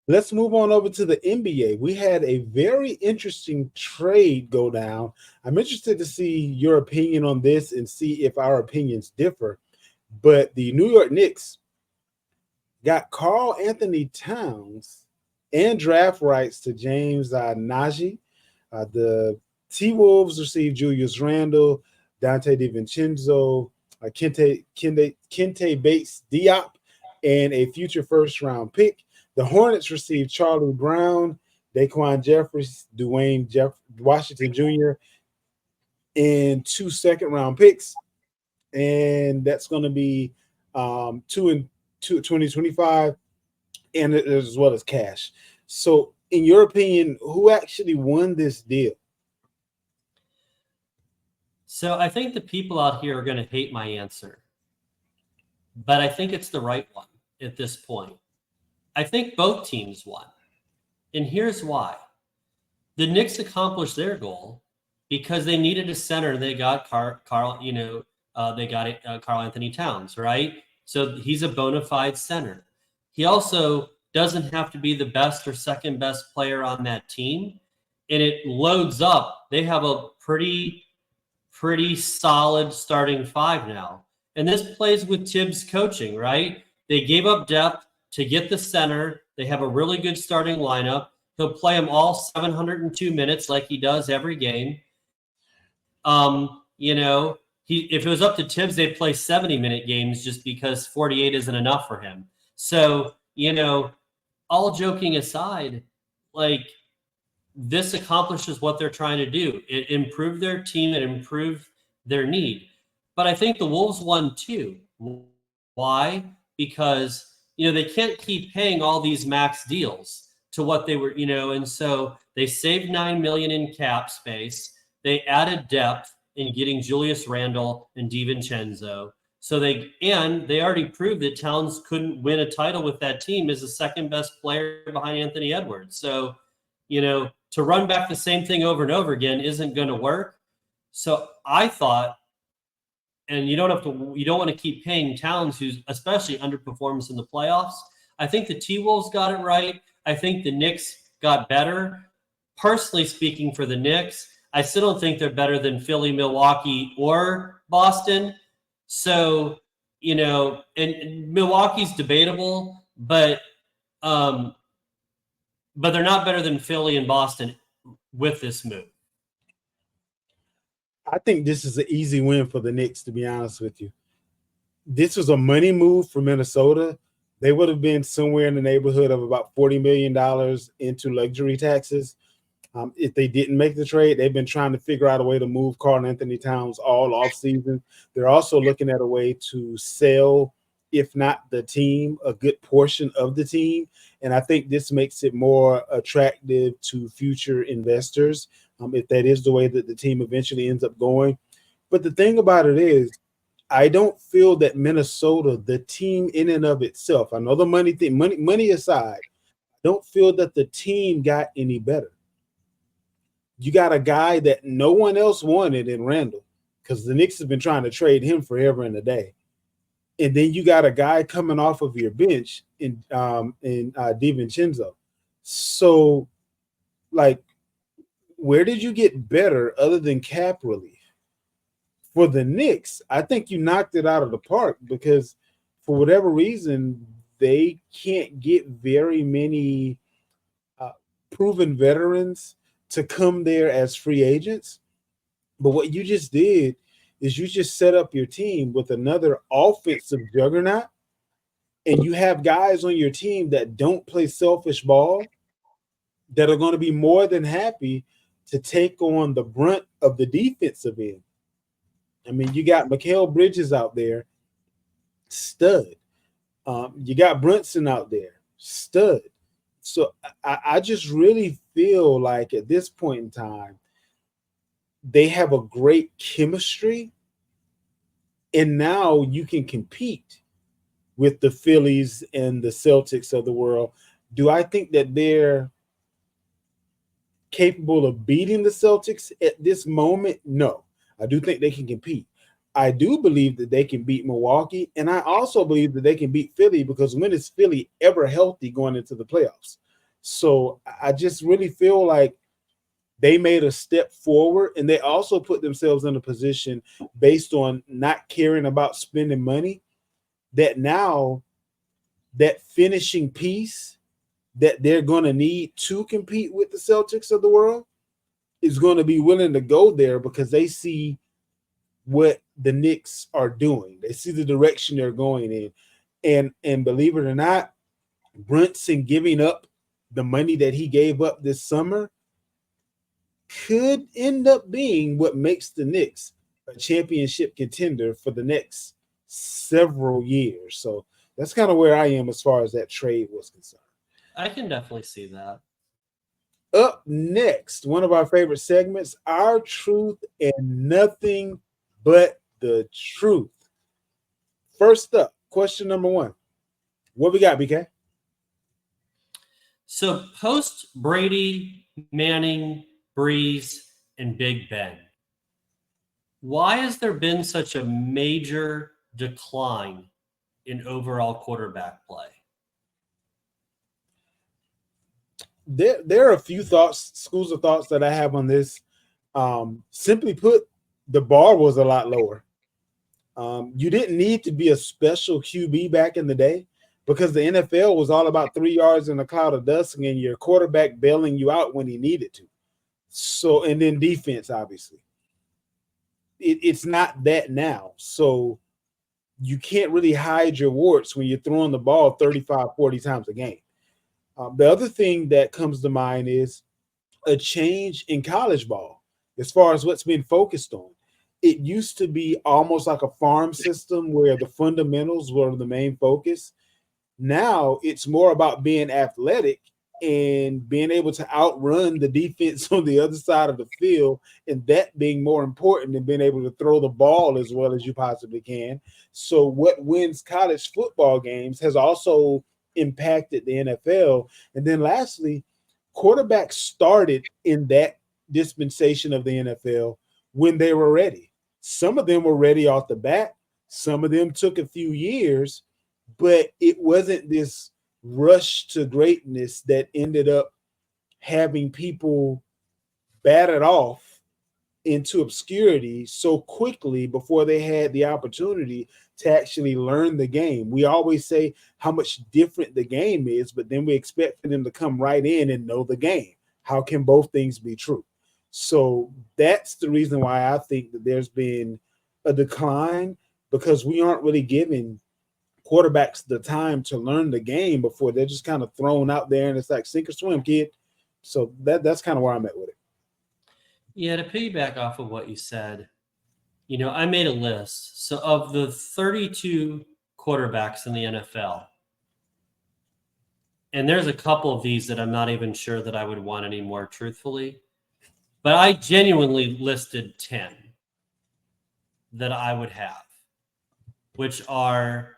Let's move on over to the NBA. We had a very interesting trade go down. I'm interested to see your opinion on this and see if our opinions differ. But the New York Knicks got Karl Anthony Towns and draft rights to James Nagy. The T-Wolves received Julius Randle, Dante DiVincenzo, Kente Bates Diop, and a future first-round pick. The Hornets received Charlie Brown, Daquan Jeffries, Washington Jr., and 2 second-round picks. And that's going to be 2025, and as well as cash. So, in your opinion, who actually won this deal? So I think the people out here are going to hate my answer, but I think it's the right one at this point. I think both teams won, and here's why. The Knicks accomplished their goal because they needed a center. They got Karl Anthony Towns, right? So he's a bona fide center. He also doesn't have to be the best or second best player on that team, and it loads up. They have a pretty solid starting five now. And this plays with Tibbs coaching, right? They gave up depth to get the center. They have a really good starting lineup. He'll play them all 702 minutes like he does every game. If it was up to Tibbs, they'd play 70-minute games just because 48 isn't enough for him. So, all joking aside, like, this accomplishes what they're trying to do. It improved their team, it improved their need. But I think the Wolves won too. Why? Because, they can't keep paying all these max deals to what they were, and so they saved $9 million in cap space. They added depth in getting Julius Randle and DiVincenzo. So they already proved that Towns couldn't win a title with that team as the second best player behind Anthony Edwards. So, to run back the same thing over and over again isn't going to work. So I thought, and you don't want to keep paying Towns, who's especially underperforms in the playoffs. I think the T-Wolves got it right. I think the Knicks got better. Personally speaking, for the Knicks, I still don't think they're better than Philly, Milwaukee, or Boston. So, and Milwaukee's debatable, but they're not better than Philly and Boston with this move. I think this is an easy win for the Knicks, to be honest with you. This was a money move for Minnesota. They would have been somewhere in the neighborhood of about $40 million into luxury taxes. If they didn't make the trade, they've been trying to figure out a way to move Karl Anthony Towns all offseason. They're also looking at a way to sell, if not the team, a good portion of the team. And I think this makes it more attractive to future investors, if that is the way that the team eventually ends up going. But the thing about it is, I don't feel that Minnesota, the team in and of itself, I know the money thing, money aside, don't feel that the team got any better. You got a guy that no one else wanted in Randall, because the Knicks have been trying to trade him forever and a day. And then you got a guy coming off of your bench in DiVincenzo. So, like, where did you get better other than cap relief? For the Knicks, I think you knocked it out of the park, because for whatever reason, they can't get very many proven veterans to come there as free agents. But what you just did is you just set up your team with another offensive juggernaut, and you have guys on your team that don't play selfish ball, that are going to be more than happy to take on the brunt of the defensive end. I mean, you got Mikal Bridges out there, stud. You got Brunson out there, stud. So I just really feel like at this point in time, they have a great chemistry, and now you can compete with the Phillies and the Celtics of the world. Do I think that they're capable of beating the Celtics at this moment? No. I do think they can compete. I do believe that they can beat Milwaukee, and I also believe that they can beat Philly, because when is Philly ever healthy going into the playoffs? So I just really feel like they made a step forward, and they also put themselves in a position based on not caring about spending money, that now that finishing piece that they're going to need to compete with the Celtics of the world is going to be willing to go there, because they see what the Knicks are doing. They see the direction they're going in. And believe it or not, Brunson giving up the money that he gave up this summer could end up being what makes the Knicks a championship contender for the next several years. So that's kind of where I am as far as that trade was concerned. I can definitely see that. Up next, one of our favorite segments, Our Truth and Nothing But the Truth. First up, question number one. What we got, BK? So post Brady, Manning, Breeze, and Big Ben, why has there been such a major decline in overall quarterback play? There are a few schools of thoughts that I have on this. Simply put, the bar was a lot lower. You didn't need to be a special QB back in the day, because the NFL was all about 3 yards in a cloud of dust and your quarterback bailing you out when he needed to. So, and then defense, obviously. It's not that now. So you can't really hide your warts when you're throwing the ball 35, 40 times a game. The other thing that comes to mind is a change in college ball as far as what's been focused on. It used to be almost like a farm system where the fundamentals were the main focus. Now it's more about being athletic and being able to outrun the defense on the other side of the field, and that being more important than being able to throw the ball as well as you possibly can. So what wins college football games has also impacted the NFL. And then lastly, quarterbacks started in that dispensation of the NFL when they were ready. Some of them were ready off the bat. Some of them took a few years, but it wasn't this rush to greatness that ended up having people batted off into obscurity so quickly before they had the opportunity to actually learn the game. We always say how much different the game is, but then we expect for them to come right in and know the game. How can both things be true? So that's the reason why I think that there's been a decline, because we aren't really giving quarterbacks the time to learn the game before they're just kind of thrown out there and it's like sink or swim, kid. So that's kind of where I'm at with it. Yeah, to piggyback off of what you said, I made a list. So of the 32 quarterbacks in the NFL, and there's a couple of these that I'm not even sure that I would want anymore, truthfully, but I genuinely listed 10 that I would have, which are,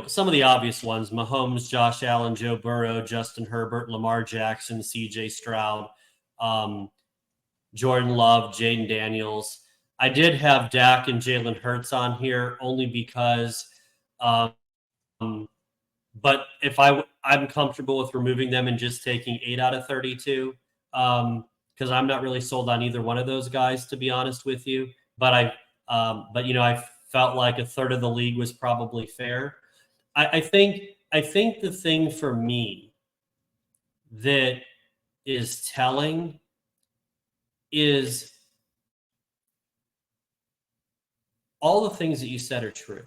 some of the obvious ones: Mahomes, Josh Allen, Joe Burrow, Justin Herbert, Lamar Jackson, CJ Stroud, Jordan Love, Jaden Daniels. I did have Dak and Jalen Hurts on here only because, but if I'm comfortable with removing them and just taking 8 out of 32, because I'm not really sold on either one of those guys, to be honest with you. But I felt like a third of the league was probably fair. I think the thing for me that is telling is all the things that you said are true.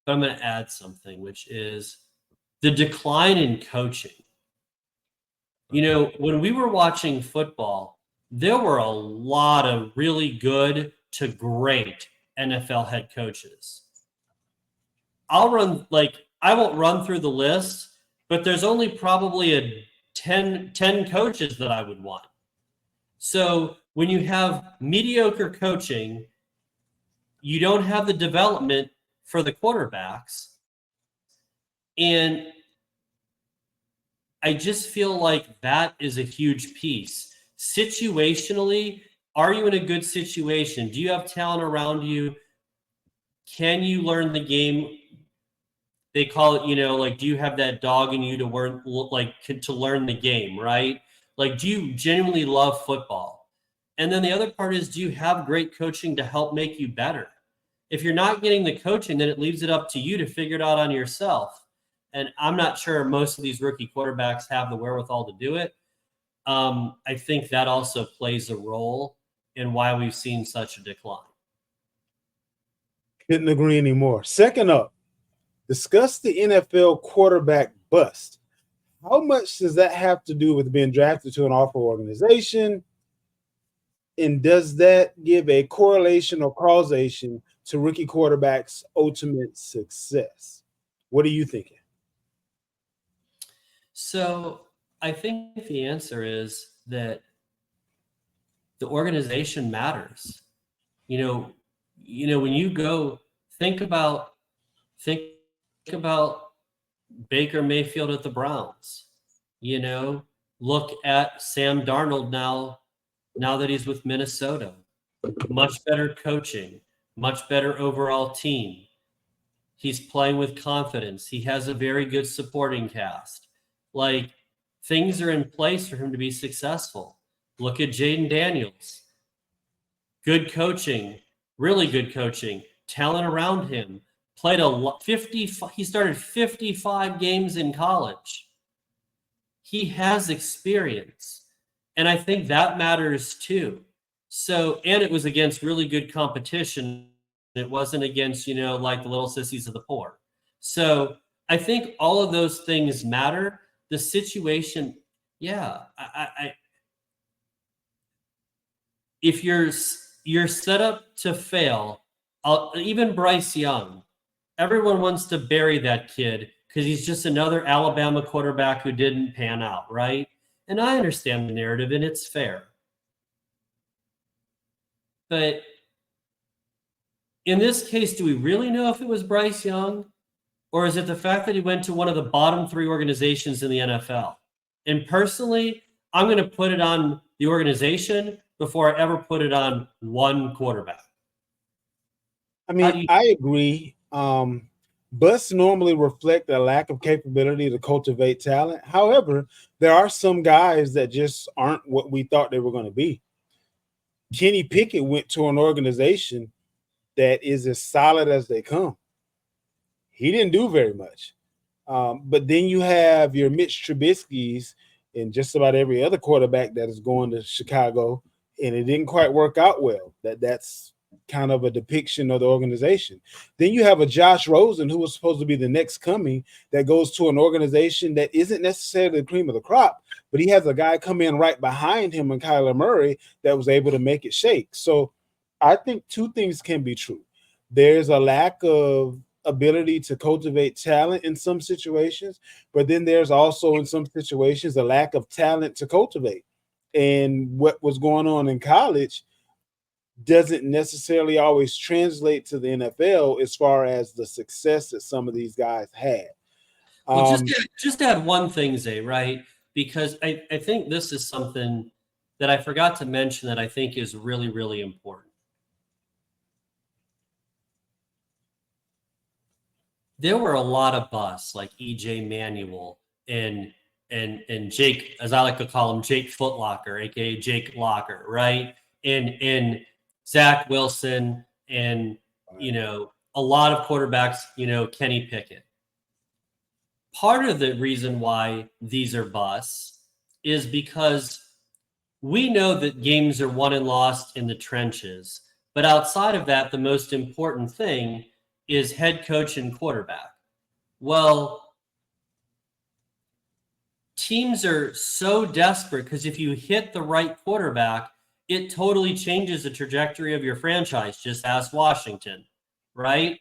But I'm going to add something, which is the decline in coaching. When we were watching football, there were a lot of really good to great NFL head coaches. I won't run through the list, but there's only probably 10 coaches that I would want. So when you have mediocre coaching, you don't have the development for the quarterbacks. And I just feel like that is a huge piece. Situationally, are you in a good situation? Do you have talent around you? Can you learn the game? They call it, like, do you have that dog in you to learn, to learn the game, right? Like, do you genuinely love football? And then the other part is, do you have great coaching to help make you better? If you're not getting the coaching, then it leaves it up to you to figure it out on yourself. And I'm not sure most of these rookie quarterbacks have the wherewithal to do it. I think that also plays a role in why we've seen such a decline. Couldn't agree anymore. Second up, discuss the NFL quarterback bust. How much does that have to do with being drafted to an awful organization? And does that give a correlation or causation to rookie quarterbacks' ultimate success? What are you thinking? So I think the answer is that the organization matters. When you go think about Baker Mayfield at the Browns. Look at Sam Darnold now that he's with Minnesota. Much better coaching, much better overall team. He's playing with confidence. He has a very good supporting cast. Like, things are in place for him to be successful. Look at Jaden Daniels. Good coaching, really good coaching, talent around him. Played 50. He started 55 games in college. He has experience, and I think that matters too. So, and it was against really good competition. It wasn't against, like the little sissies of the poor. So I think all of those things matter. The situation, yeah. If you're set up to fail, even Bryce Young, everyone wants to bury that kid because he's just another Alabama quarterback who didn't pan out, right? And I understand the narrative, and it's fair. But in this case, do we really know if it was Bryce Young? Or is it the fact that he went to one of the bottom 3 organizations in the NFL? And personally, I'm going to put it on the organization before I ever put it on one quarterback. I mean, I agree. Busts normally reflect a lack of capability to cultivate talent. However, there are some guys that just aren't what we thought they were going to be. Kenny Pickett went to an organization that is as solid as they come. He didn't do very much. But then you have your Mitch Trubisky's and just about every other quarterback that is going to Chicago, and it didn't quite work out well. That's kind of a depiction of the organization. Then you have a Josh Rosen, who was supposed to be the next coming, that goes to an organization that isn't necessarily the cream of the crop, but he has a guy come in right behind him and Kyler Murray that was able to make it shake. So I think 2 things can be true. There's a lack of ability to cultivate talent in some situations, but then there's also in some situations a lack of talent to cultivate. And what was going on in college doesn't necessarily always translate to the NFL as far as the success that some of these guys had. Well, just add one thing, Zay, right? Because I think this is something that I forgot to mention that I think is really, really important. There were a lot of busts like EJ Manuel and Jake, as I like to call him, Jake Footlocker, aka Jake Locker, right? And Zach Wilson, and a lot of quarterbacks, Kenny Pickett. Part of the reason why these are busts is because we know that games are won and lost in the trenches, but outside of that, the most important thing is head coach and quarterback. Well, teams are so desperate because if you hit the right quarterback, it totally changes the trajectory of your franchise. Just ask Washington, right?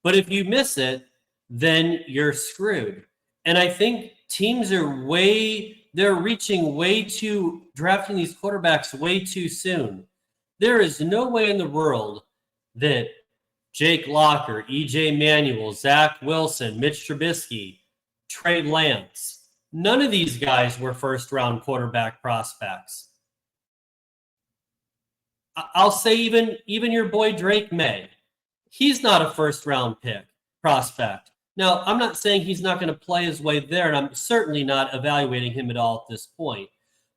But if you miss it, then you're screwed. And I think teams are drafting these quarterbacks way too soon. There is no way in the world that Jake Locker, EJ Manuel, Zach Wilson, Mitch Trubisky, Trey Lance. None of these guys were first-round quarterback prospects. I'll say even your boy Drake May, he's not a first-round pick prospect. Now, I'm not saying he's not going to play his way there, and I'm certainly not evaluating him at all at this point.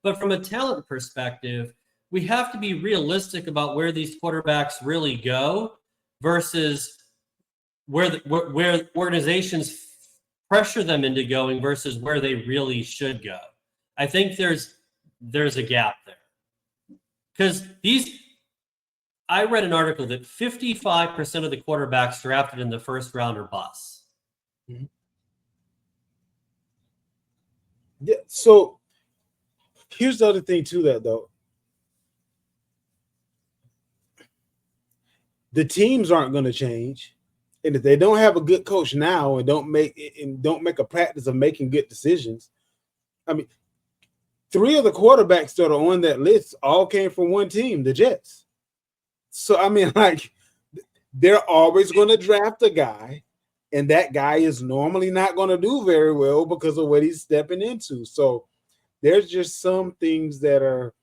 But from a talent perspective, we have to be realistic about where these quarterbacks really go versus where organizations pressure them into going versus where they really should go. I think there's a gap there. Because I read an article that 55% of the quarterbacks drafted in the first round are busts. Mm-hmm. Yeah, so here's the other thing to that, though. The teams aren't going to change. And if they don't have a good coach now and don't make a practice of making good decisions, I mean, 3 of the quarterbacks that are on that list all came from one team, the Jets. So, I mean, like, they're always going to draft a guy, and that guy is normally not going to do very well because of what he's stepping into. So there's just some things that are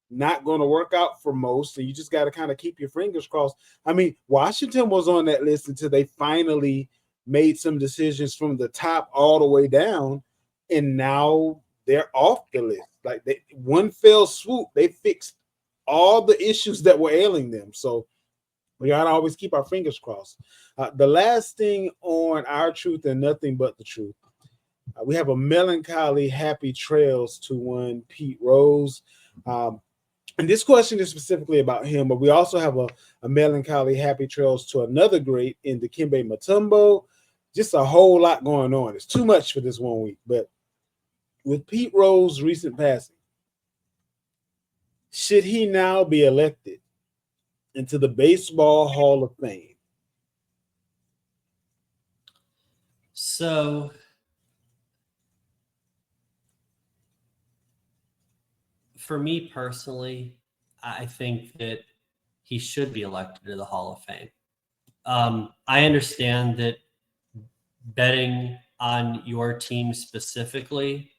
not going to work out for most, and you just got to kind of keep your fingers crossed. I mean, Washington was on that list until they finally made some decisions from the top all the way down, and now they're off the list. Like, one fell swoop, they fixed all the issues that were ailing them. So we got to always keep our fingers crossed. The last thing on Our Truth and Nothing But the Truth, we have a melancholy happy trails to one Pete Rose. And this question is specifically about him, but we also have a melancholy happy trails to another great in Dikembe Mutombo. Just a whole lot going on. It's too much for this 1 week. But with Pete Rose's recent passing, should he now be elected into the Baseball Hall of Fame? So for me personally, I think that he should be elected to the Hall of Fame. I understand that betting on your team specifically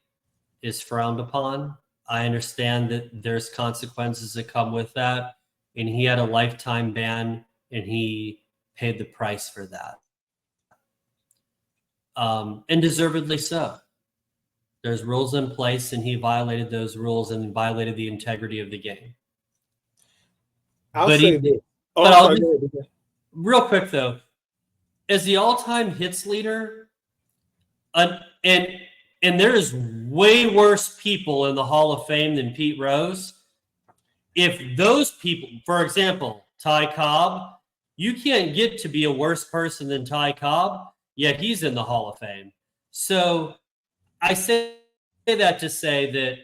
is frowned upon. I understand that there's consequences that come with that, and he had a lifetime ban, and he paid the price for that. And deservedly so. There's rules in place, and he violated those rules and violated the integrity of the game. I'll say this. Real quick, though, as the all-time hits leader, and there's way worse people in the Hall of Fame than Pete Rose. If those people, for example, Ty Cobb, you can't get to be a worse person than Ty Cobb, yet he's in the Hall of Fame. So I say that to say that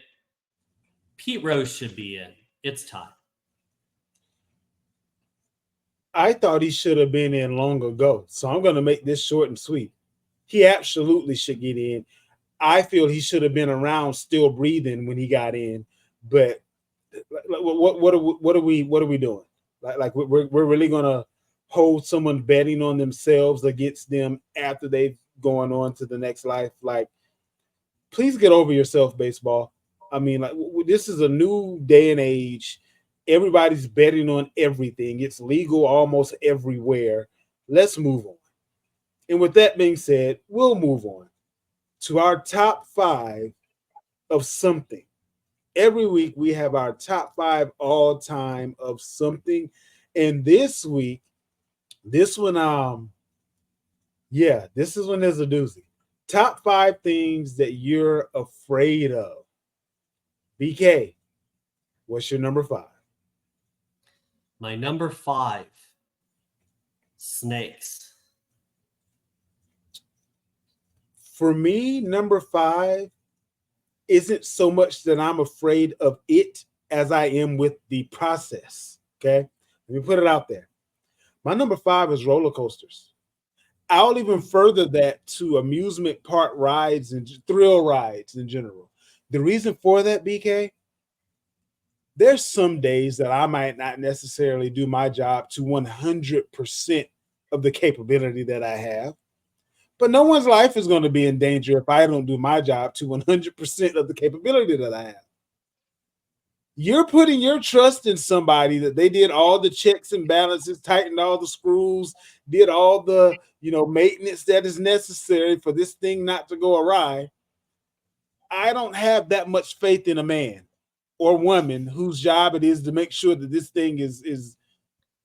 Pete Rose should be in. It's time. I thought he should have been in long ago. So I'm going to make this short and sweet. He absolutely should get in. I feel he should have been around still breathing when he got in. But what are we doing? Like we're really going to hold someone betting on themselves against them after they've gone on to the next life? Like, please get over yourself, baseball. I mean, like, this is a new day and age. Everybody's betting on everything. It's legal almost everywhere. Let's move on. And with that being said, we'll move on to our top 5 of something. Every week we have our top 5 all time of something. And this week, this one this is when there's a doozy. Top 5 things that you're afraid of. BK, what's your number 5? My number 5, snakes. For me, number 5 isn't so much that I'm afraid of it as I am with the process. Okay, let me put it out there. My number 5 is roller coasters. I'll even further that to amusement park rides and thrill rides in general. The reason for that, BK, there's some days that I might not necessarily do my job to 100% of the capability that I have. But no one's life is going to be in danger if I don't do my job to 100% of the capability that I have. You're putting your trust in somebody that they did all the checks and balances, tightened all the screws, did all the, maintenance that is necessary for this thing not to go awry. I don't have that much faith in a man or woman whose job it is to make sure that this thing is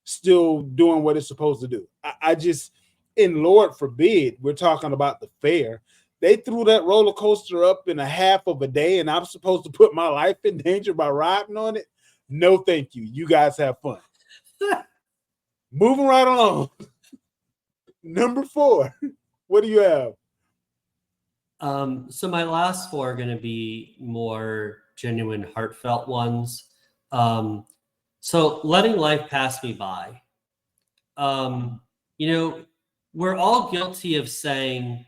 still doing what it's supposed to do. I just, and Lord forbid, we're talking about the fair. They threw that roller coaster up in a half of a day, and I'm supposed to put my life in danger by riding on it. No, thank you. You guys have fun. Moving right along. Number 4. What do you have? So my last 4 are going to be more genuine, heartfelt ones. So letting life pass me by. You know, we're all guilty of saying,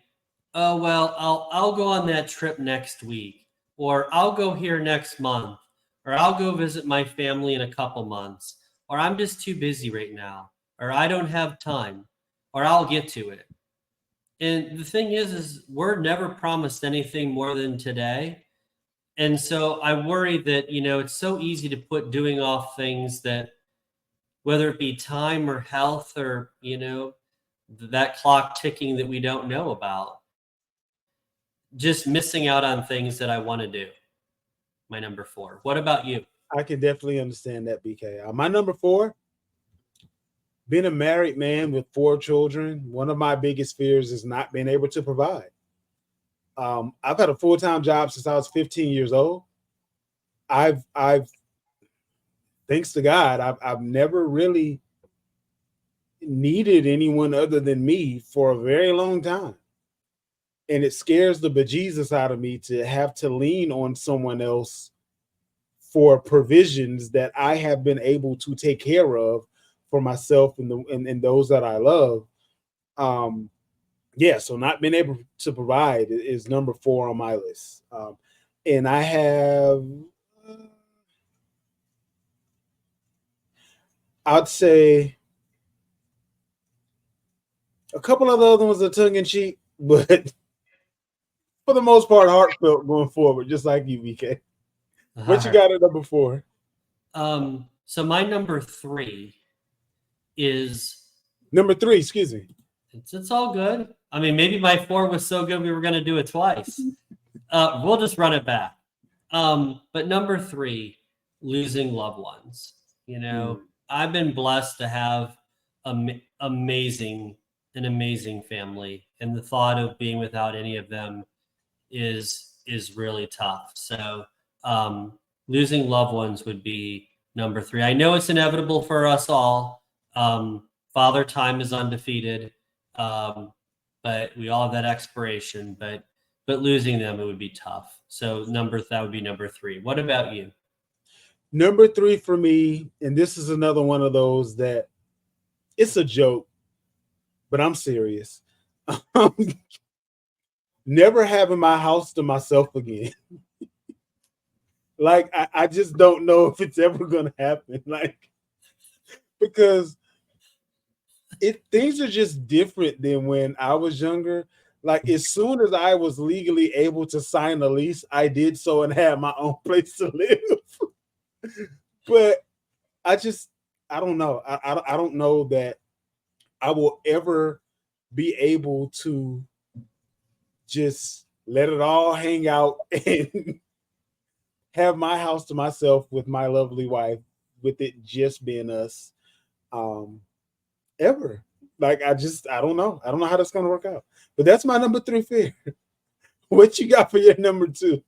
"Oh well, I'll go on that trip next week," or "I'll go here next month," or "I'll go visit my family in a couple months," or "I'm just too busy right now," or "I don't have time," or "I'll get to it." And the thing is we're never promised anything more than today. And so I worry that, it's so easy to put doing off things that, whether it be time or health or, that clock ticking that we don't know about, just missing out on things that I want to do. My number 4. What about you? I can definitely understand that, BK. My number 4, being a married man with 4 children, one of my biggest fears is not being able to provide. I've had a full-time job since I was 15 years old. I've thanks to God, I've never really needed anyone other than me for a very long time. And it scares the bejesus out of me to have to lean on someone else for provisions that I have been able to take care of for myself and those that I love. Yeah, so not being able to provide is number 4 on my list. And I have, I'd say, a couple of the other ones are tongue in cheek, but for the most part, heartfelt going forward, just like you, BK. What you got at number 4? So my number 3 is Number 3, excuse me. it's all good. I mean, maybe my 4 was so good we were going to do it twice. We'll just run it back. But number 3, losing loved ones. I've been blessed to have an amazing family, and the thought of being without any of them is really tough. So losing loved ones would be number 3. I know it's inevitable for us all. Father time is undefeated, but we all have that expiration. But losing them, it would be tough. So that would be number 3. What about you? Number 3 for me, and this is another one of those that it's a joke, but I'm serious. Never having my house to myself again. Like I just don't know if it's ever gonna happen. Like, because things are just different than when I was younger. Like, as soon as I was legally able to sign a lease, I did so and had my own place to live. But I don't know. I don't know that I will ever be able to just let it all hang out and have my house to myself with my lovely wife, with it just being us, ever. Like, I don't know. I don't know how that's gonna work out. But that's my number 3 fear. What you got for your number 2?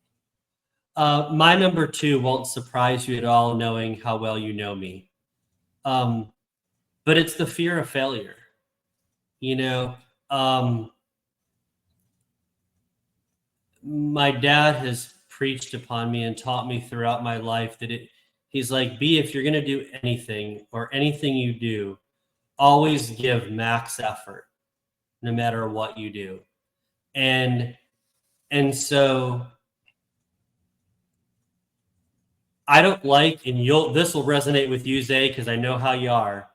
My number 2 won't surprise you at all, knowing how well you know me. But it's the fear of failure. My dad has preached upon me and taught me throughout my life that he's like, B, if you're going to do anything or anything you do, always give max effort, no matter what you do. And so I don't like, and this will resonate with you, Zay, because I know how you are.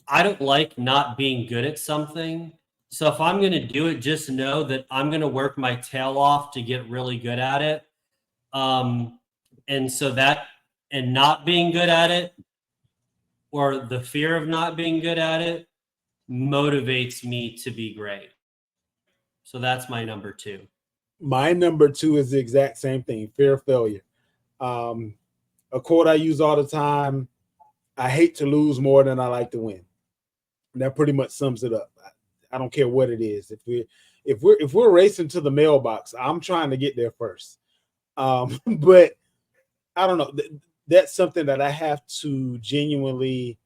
I don't like not being good at something. So if I'm going to do it, just know that I'm going to work my tail off to get really good at it. Um, and so that, and not being good at it, or the fear of not being good at it, motivates me to be great. So that's my number 2. My number 2 is the exact same thing: fear of failure. Um, a quote I use all the time: "I hate to lose more than I like to win." And that pretty much sums it up. I don't care what it is. If we're racing to the mailbox, I'm trying to get there first. But I don't know. That's something that I have to genuinely.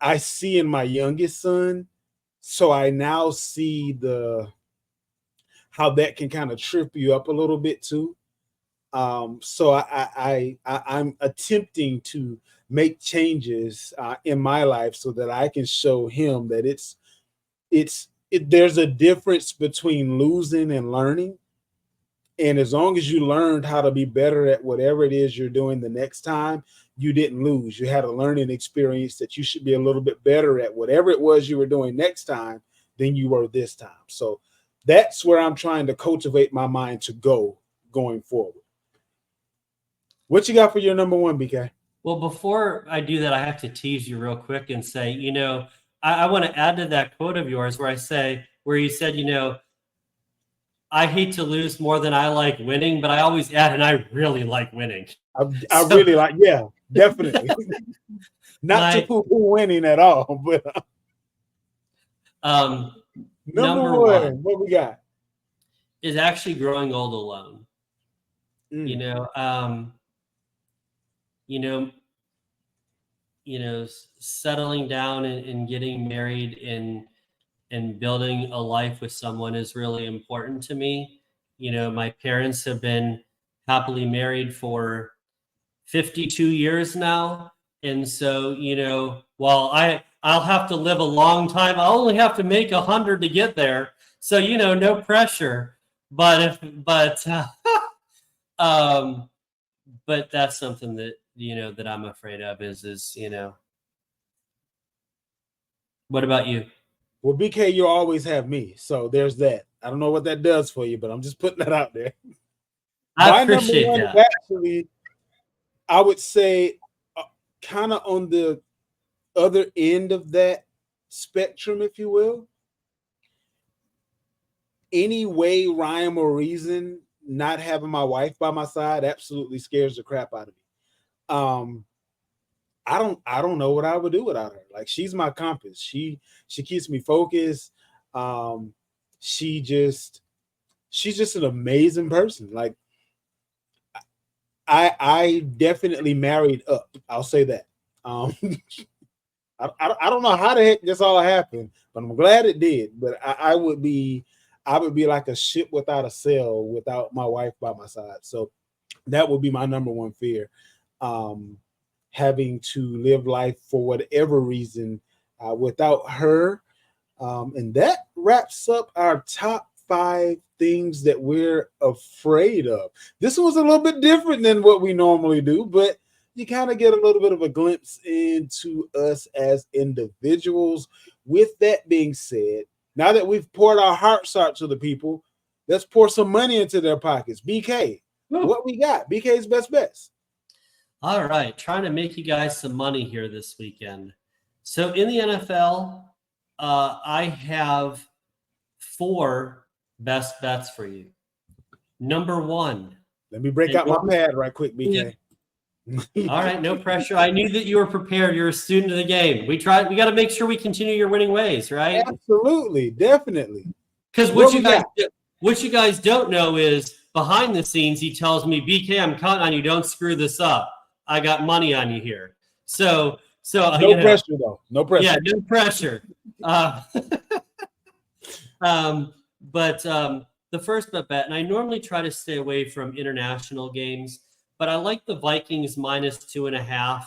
I see in my youngest son, so I now see the how that can kind of trip you up a little bit too. So I'm attempting to make changes in my life so that I can show him that there's a difference between losing and learning. And as long as you learned how to be better at whatever it is you're doing the next time, you didn't lose. You had a learning experience that you should be a little bit better at whatever it was you were doing next time than you were this time. So that's where I'm trying to cultivate my mind to going forward. What you got for your number 1, BK? Well, before I do that, I have to tease you real quick and say, I want to add to that quote of yours where you said, I hate to lose more than I like winning, but I always add, and I really like winning. I So, really like, yeah, definitely. Not to poo-poo winning at all, but number 1, what we got? Is actually growing old alone. Mm. Settling down and getting married and building a life with someone is really important to me. My parents have been happily married for 52 years now. And so, while I'll have to live a long time, I'll only have to make 100 to get there. So, no pressure. But um, but that's something that, that I'm afraid of is, what about you? Well, BK, you always have me. So there's that. I don't know what that does for you, but I'm just putting that out there. I My number appreciate 1 that. is actually, I would say, kind of on the other end of that spectrum, if you will. Any way, rhyme, or reason, not having my wife by my side absolutely scares the crap out of me. Um, I don't know what I would do without her. Like, she's my compass. She keeps me focused. Um, she just she's just an amazing person. Like, I definitely married up. I'll say that. I don't know how the heck this all happened, but I'm glad it did. But I would be like a ship without a sail without my wife by my side. So that would be my number 1 fear. Having to live life for whatever reason without her. And that wraps up our top 5 things that we're afraid of. This was a little bit different than what we normally do, but you kind of get a little bit of a glimpse into us as individuals. With that being said, now that we've poured our hearts out to the people, let's pour some money into their pockets. BK, what we got? BK's best bets. All right, trying to make you guys some money here this weekend. So in the NFL, I have 4 best bets for you. Number 1. Let me break out my pad right quick, BK. All right, no pressure. I knew that you were prepared. You're a student of the game. We got to make sure we continue your winning ways, right? Absolutely, definitely. Because what you guys don't know is behind the scenes, he tells me, BK, I'm counting on you. Don't screw this up. I got money on you here. So no pressure though. No pressure. Yeah, no pressure. But the first bet, and I normally try to stay away from international games, but I like the Vikings -2.5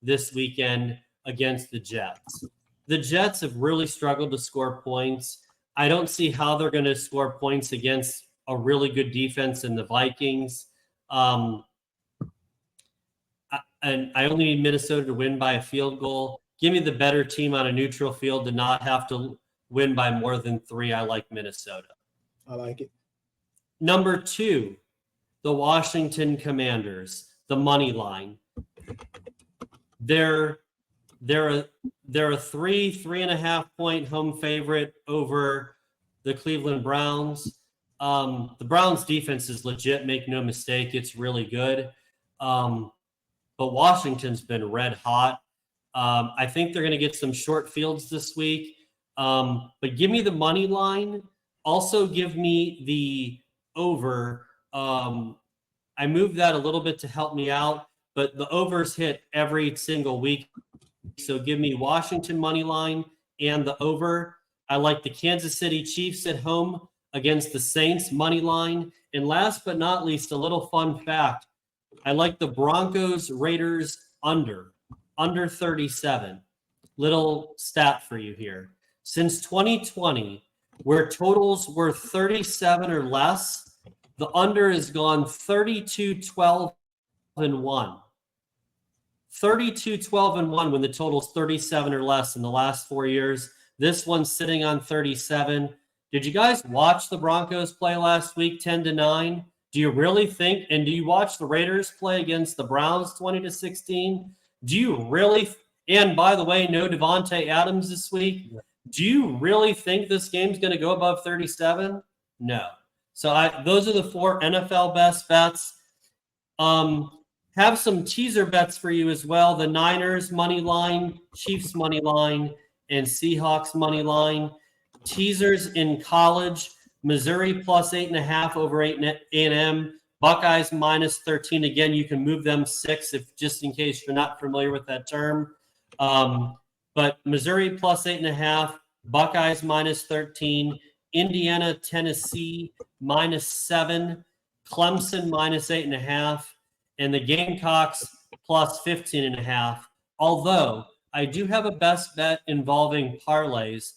this weekend against the Jets. The Jets have really struggled to score points. I don't see how they're going to score points against a really good defense in the Vikings. And I only need Minnesota to win by a field goal. Give me the better team on a neutral field to not have to win by more than 3. I like Minnesota. I like it. Number 2, the Washington Commanders, the money line. They're a 3.5 point home favorite over the Cleveland Browns. The Browns defense is legit, make no mistake. It's really good. But Washington's been red hot. I think they're going to get some short fields this week. But give me the money line. Also give me the over. I moved that a little bit to help me out, but the overs hit every single week. So give me Washington money line and the over. I like the Kansas City Chiefs at home against the Saints money line. And last but not least, a little fun fact. I like the Broncos Raiders under 37. Little stat for you here. Since 2020, where totals were 37 or less, the under has gone 32-12-1. 32-12-1 when the total's 37 or less in the last 4 years. This one's sitting on 37. Did you guys watch the Broncos play last week 10-9? Do you really think, and do you watch the Raiders play against the Browns 20-16? Do you really, and by the way, no Devontae Adams this week. Do you really think this game's going to go above 37? No. So those are the 4 NFL best bets. Have some teaser bets for you as well. The Niners money line, Chiefs money line, and Seahawks money line. Teasers in college, Missouri plus 8.5 over A&M. Buckeyes minus 13. Again, you can move them 6 if just in case you're not familiar with that term. But Missouri plus 8.5, Buckeyes minus 13, Indiana, Tennessee minus 7, Clemson minus 8.5, and the Gamecocks plus 15.5. Although I do have a best bet involving parlays.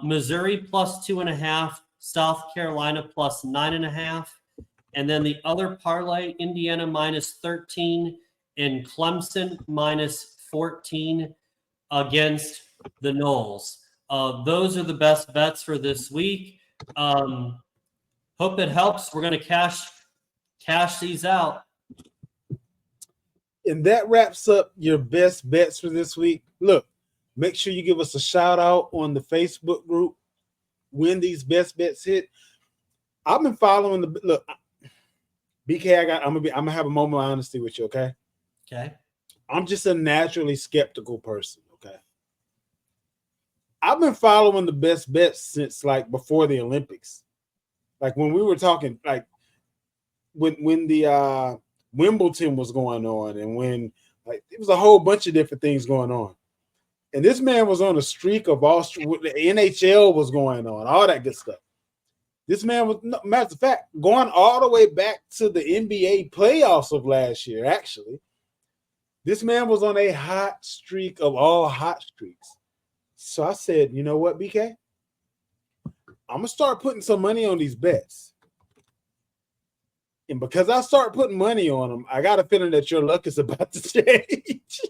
Missouri plus 2.5, South Carolina plus 9.5, and then the other parlay, Indiana minus 13 and Clemson minus 14 against the Noles. Those are the best bets for this week. Hope it helps. We're going to cash these out. And that wraps up your best bets for this week. Look, make sure you give us a shout out on the Facebook group when these best bets hit. I've been following the look. BK, I'm gonna have a moment of honesty with you, okay? Okay. I'm just a naturally skeptical person, okay? I've been following the best bets since like before the Olympics. Like when we were talking, like when the Wimbledon was going on, and when like it was a whole bunch of different things going on. And this man was on a streak of the NHL was going on, all that good stuff. This man was, matter of fact, going all the way back to the NBA playoffs of last year, actually. This man was on a hot streak of all hot streaks. So I said, you know what, BK? I'm going to start putting some money on these bets. And because I start putting money on them, I got a feeling that your luck is about to change.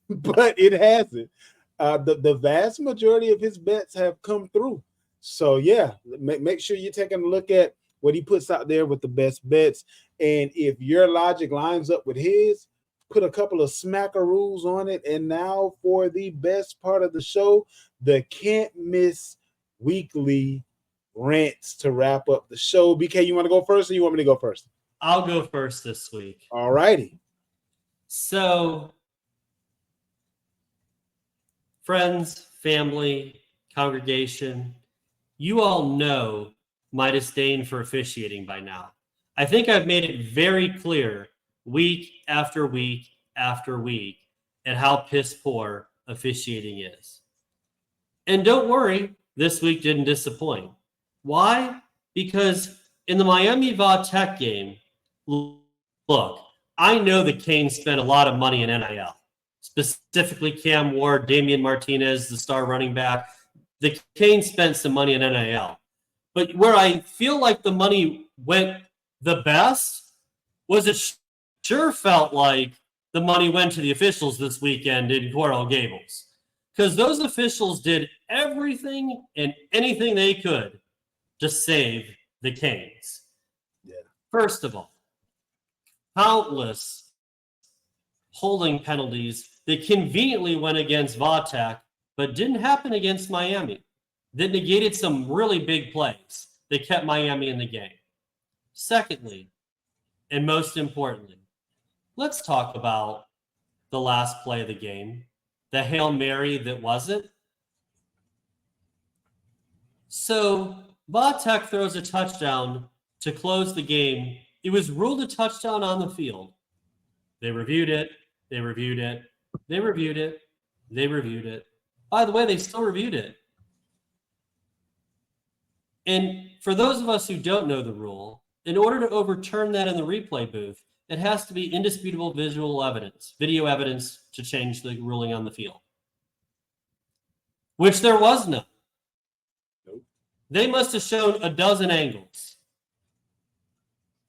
But it hasn't. The vast majority of his bets have come through. So, yeah, make sure you're taking a look at what he puts out there with the best bets. And if your logic lines up with his, put a couple of smackaroos on it. And now for the best part of the show, the can't miss weekly rants to wrap up the show. BK, you want to go first or you want me to go first? I'll go first this week. All righty. So, friends, family, congregation, you all know my disdain for officiating by now. I think I've made it very clear week after week after week at how piss poor officiating is. And don't worry, this week didn't disappoint. Why? Because in the Miami Va Tech game, look, I know the Canes spent a lot of money in NIL, specifically Cam Ward, Damian Martinez, the star running back. The Canes spent some money in NIL. But where I feel like the money went the best was it sure felt like the money went to the officials this weekend in Coral Gables, because those officials did everything and anything they could to save the Canes. Yeah. First of all, countless holding penalties that conveniently went against Vatek, but didn't happen against Miami, that negated some really big plays that kept Miami in the game. Secondly, and most importantly, let's talk about the last play of the game, the Hail Mary that wasn't. So Vatek throws a touchdown to close the game. It was ruled a touchdown on the field. They reviewed it. They reviewed it. They reviewed it. They reviewed it. By the way, they still reviewed it. And for those of us who don't know the rule, in order to overturn that in the replay booth, it has to be indisputable visual evidence, video evidence to change the ruling on the field, which there was none. Nope. They must have shown a dozen angles.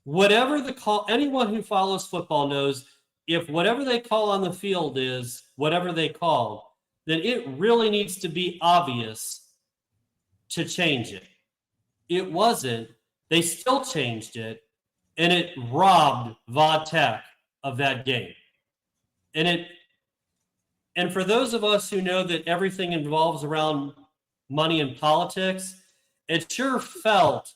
Whatever the call, anyone who follows football knows if whatever they call on the field is whatever they call, then it really needs to be obvious to change it. It wasn't. They still changed it, and it robbed Vatek of that game. And for those of us who know that everything involves around money and politics, it sure felt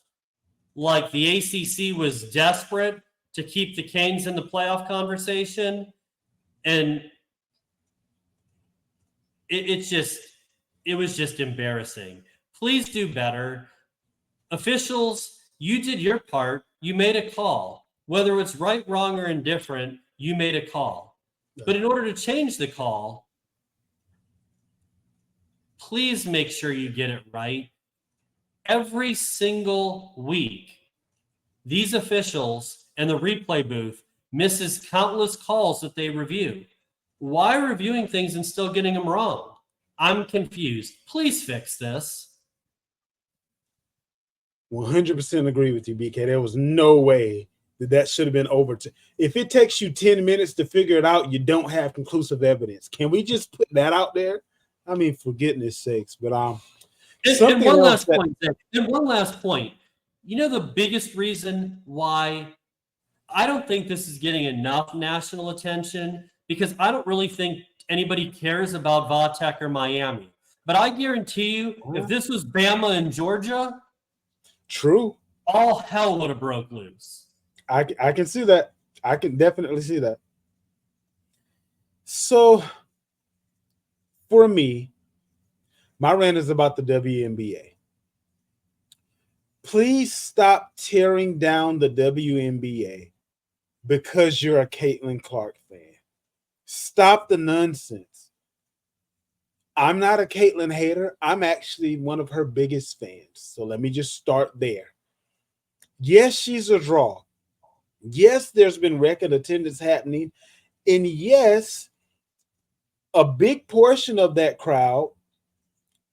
like the ACC was desperate to keep the Canes in the playoff conversation, and it was just embarrassing. Please do better. Officials, you did your part. You made a call. Whether it's right, wrong, or indifferent, you made a call. But in order to change the call, please make sure you get it right. Every single week, these officials and the replay booth misses countless calls that they review. Why reviewing things and still getting them wrong? I'm confused. Please fix this. 100% agree with you, BK. There was no way that should have been over. If it takes you 10 minutes to figure it out, you don't have conclusive evidence. Can we just put that out there? I mean, for goodness sakes. But and one last point. You know the biggest reason why I don't think this is getting enough national attention, because I don't really think anybody cares about Vatek or Miami. But I guarantee you, if this was Bama and Georgia, true, all hell would have broke loose. I can see that. I can definitely see that. So, for me, my rant is about the WNBA. Please stop tearing down the WNBA because you're a Caitlin Clark fan. Stop the nonsense. I'm not a Caitlin hater. I'm actually one of her biggest fans. So let me just start there. Yes, she's a draw. Yes, there's been record attendance happening. And yes, a big portion of that crowd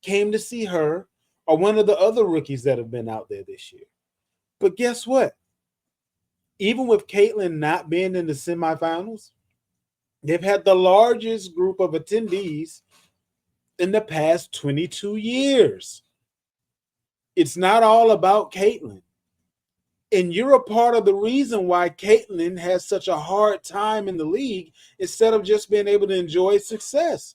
came to see her or one of the other rookies that have been out there this year. But guess what? Even with Caitlin not being in the semifinals, they've had the largest group of attendees in the past 22 years. It's not all about Caitlin. And you're a part of the reason why Caitlin has such a hard time in the league instead of just being able to enjoy success.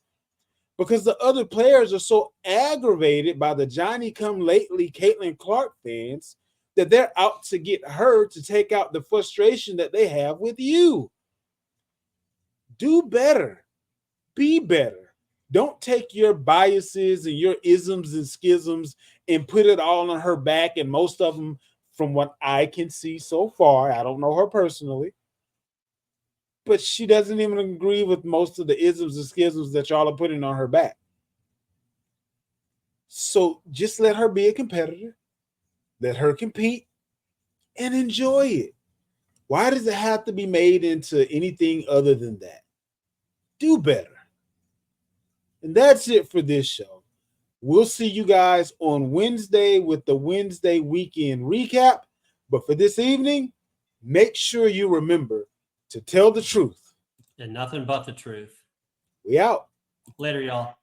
Because the other players are so aggravated by the Johnny-come-lately Caitlin Clark fans that they're out to get her to take out the frustration that they have with you. Do better. Be better. Don't take your biases and your isms and schisms and put it all on her back. And most of them, from what I can see so far, I don't know her personally, but she doesn't even agree with most of the isms and schisms that y'all are putting on her back. So just let her be a competitor. Let her compete and enjoy it. Why does it have to be made into anything other than that? Do better. And that's it for this show. We'll see you guys on Wednesday with the Wednesday weekend recap. But for this evening, make sure you remember to tell the truth and nothing but the truth. We out. Later, y'all.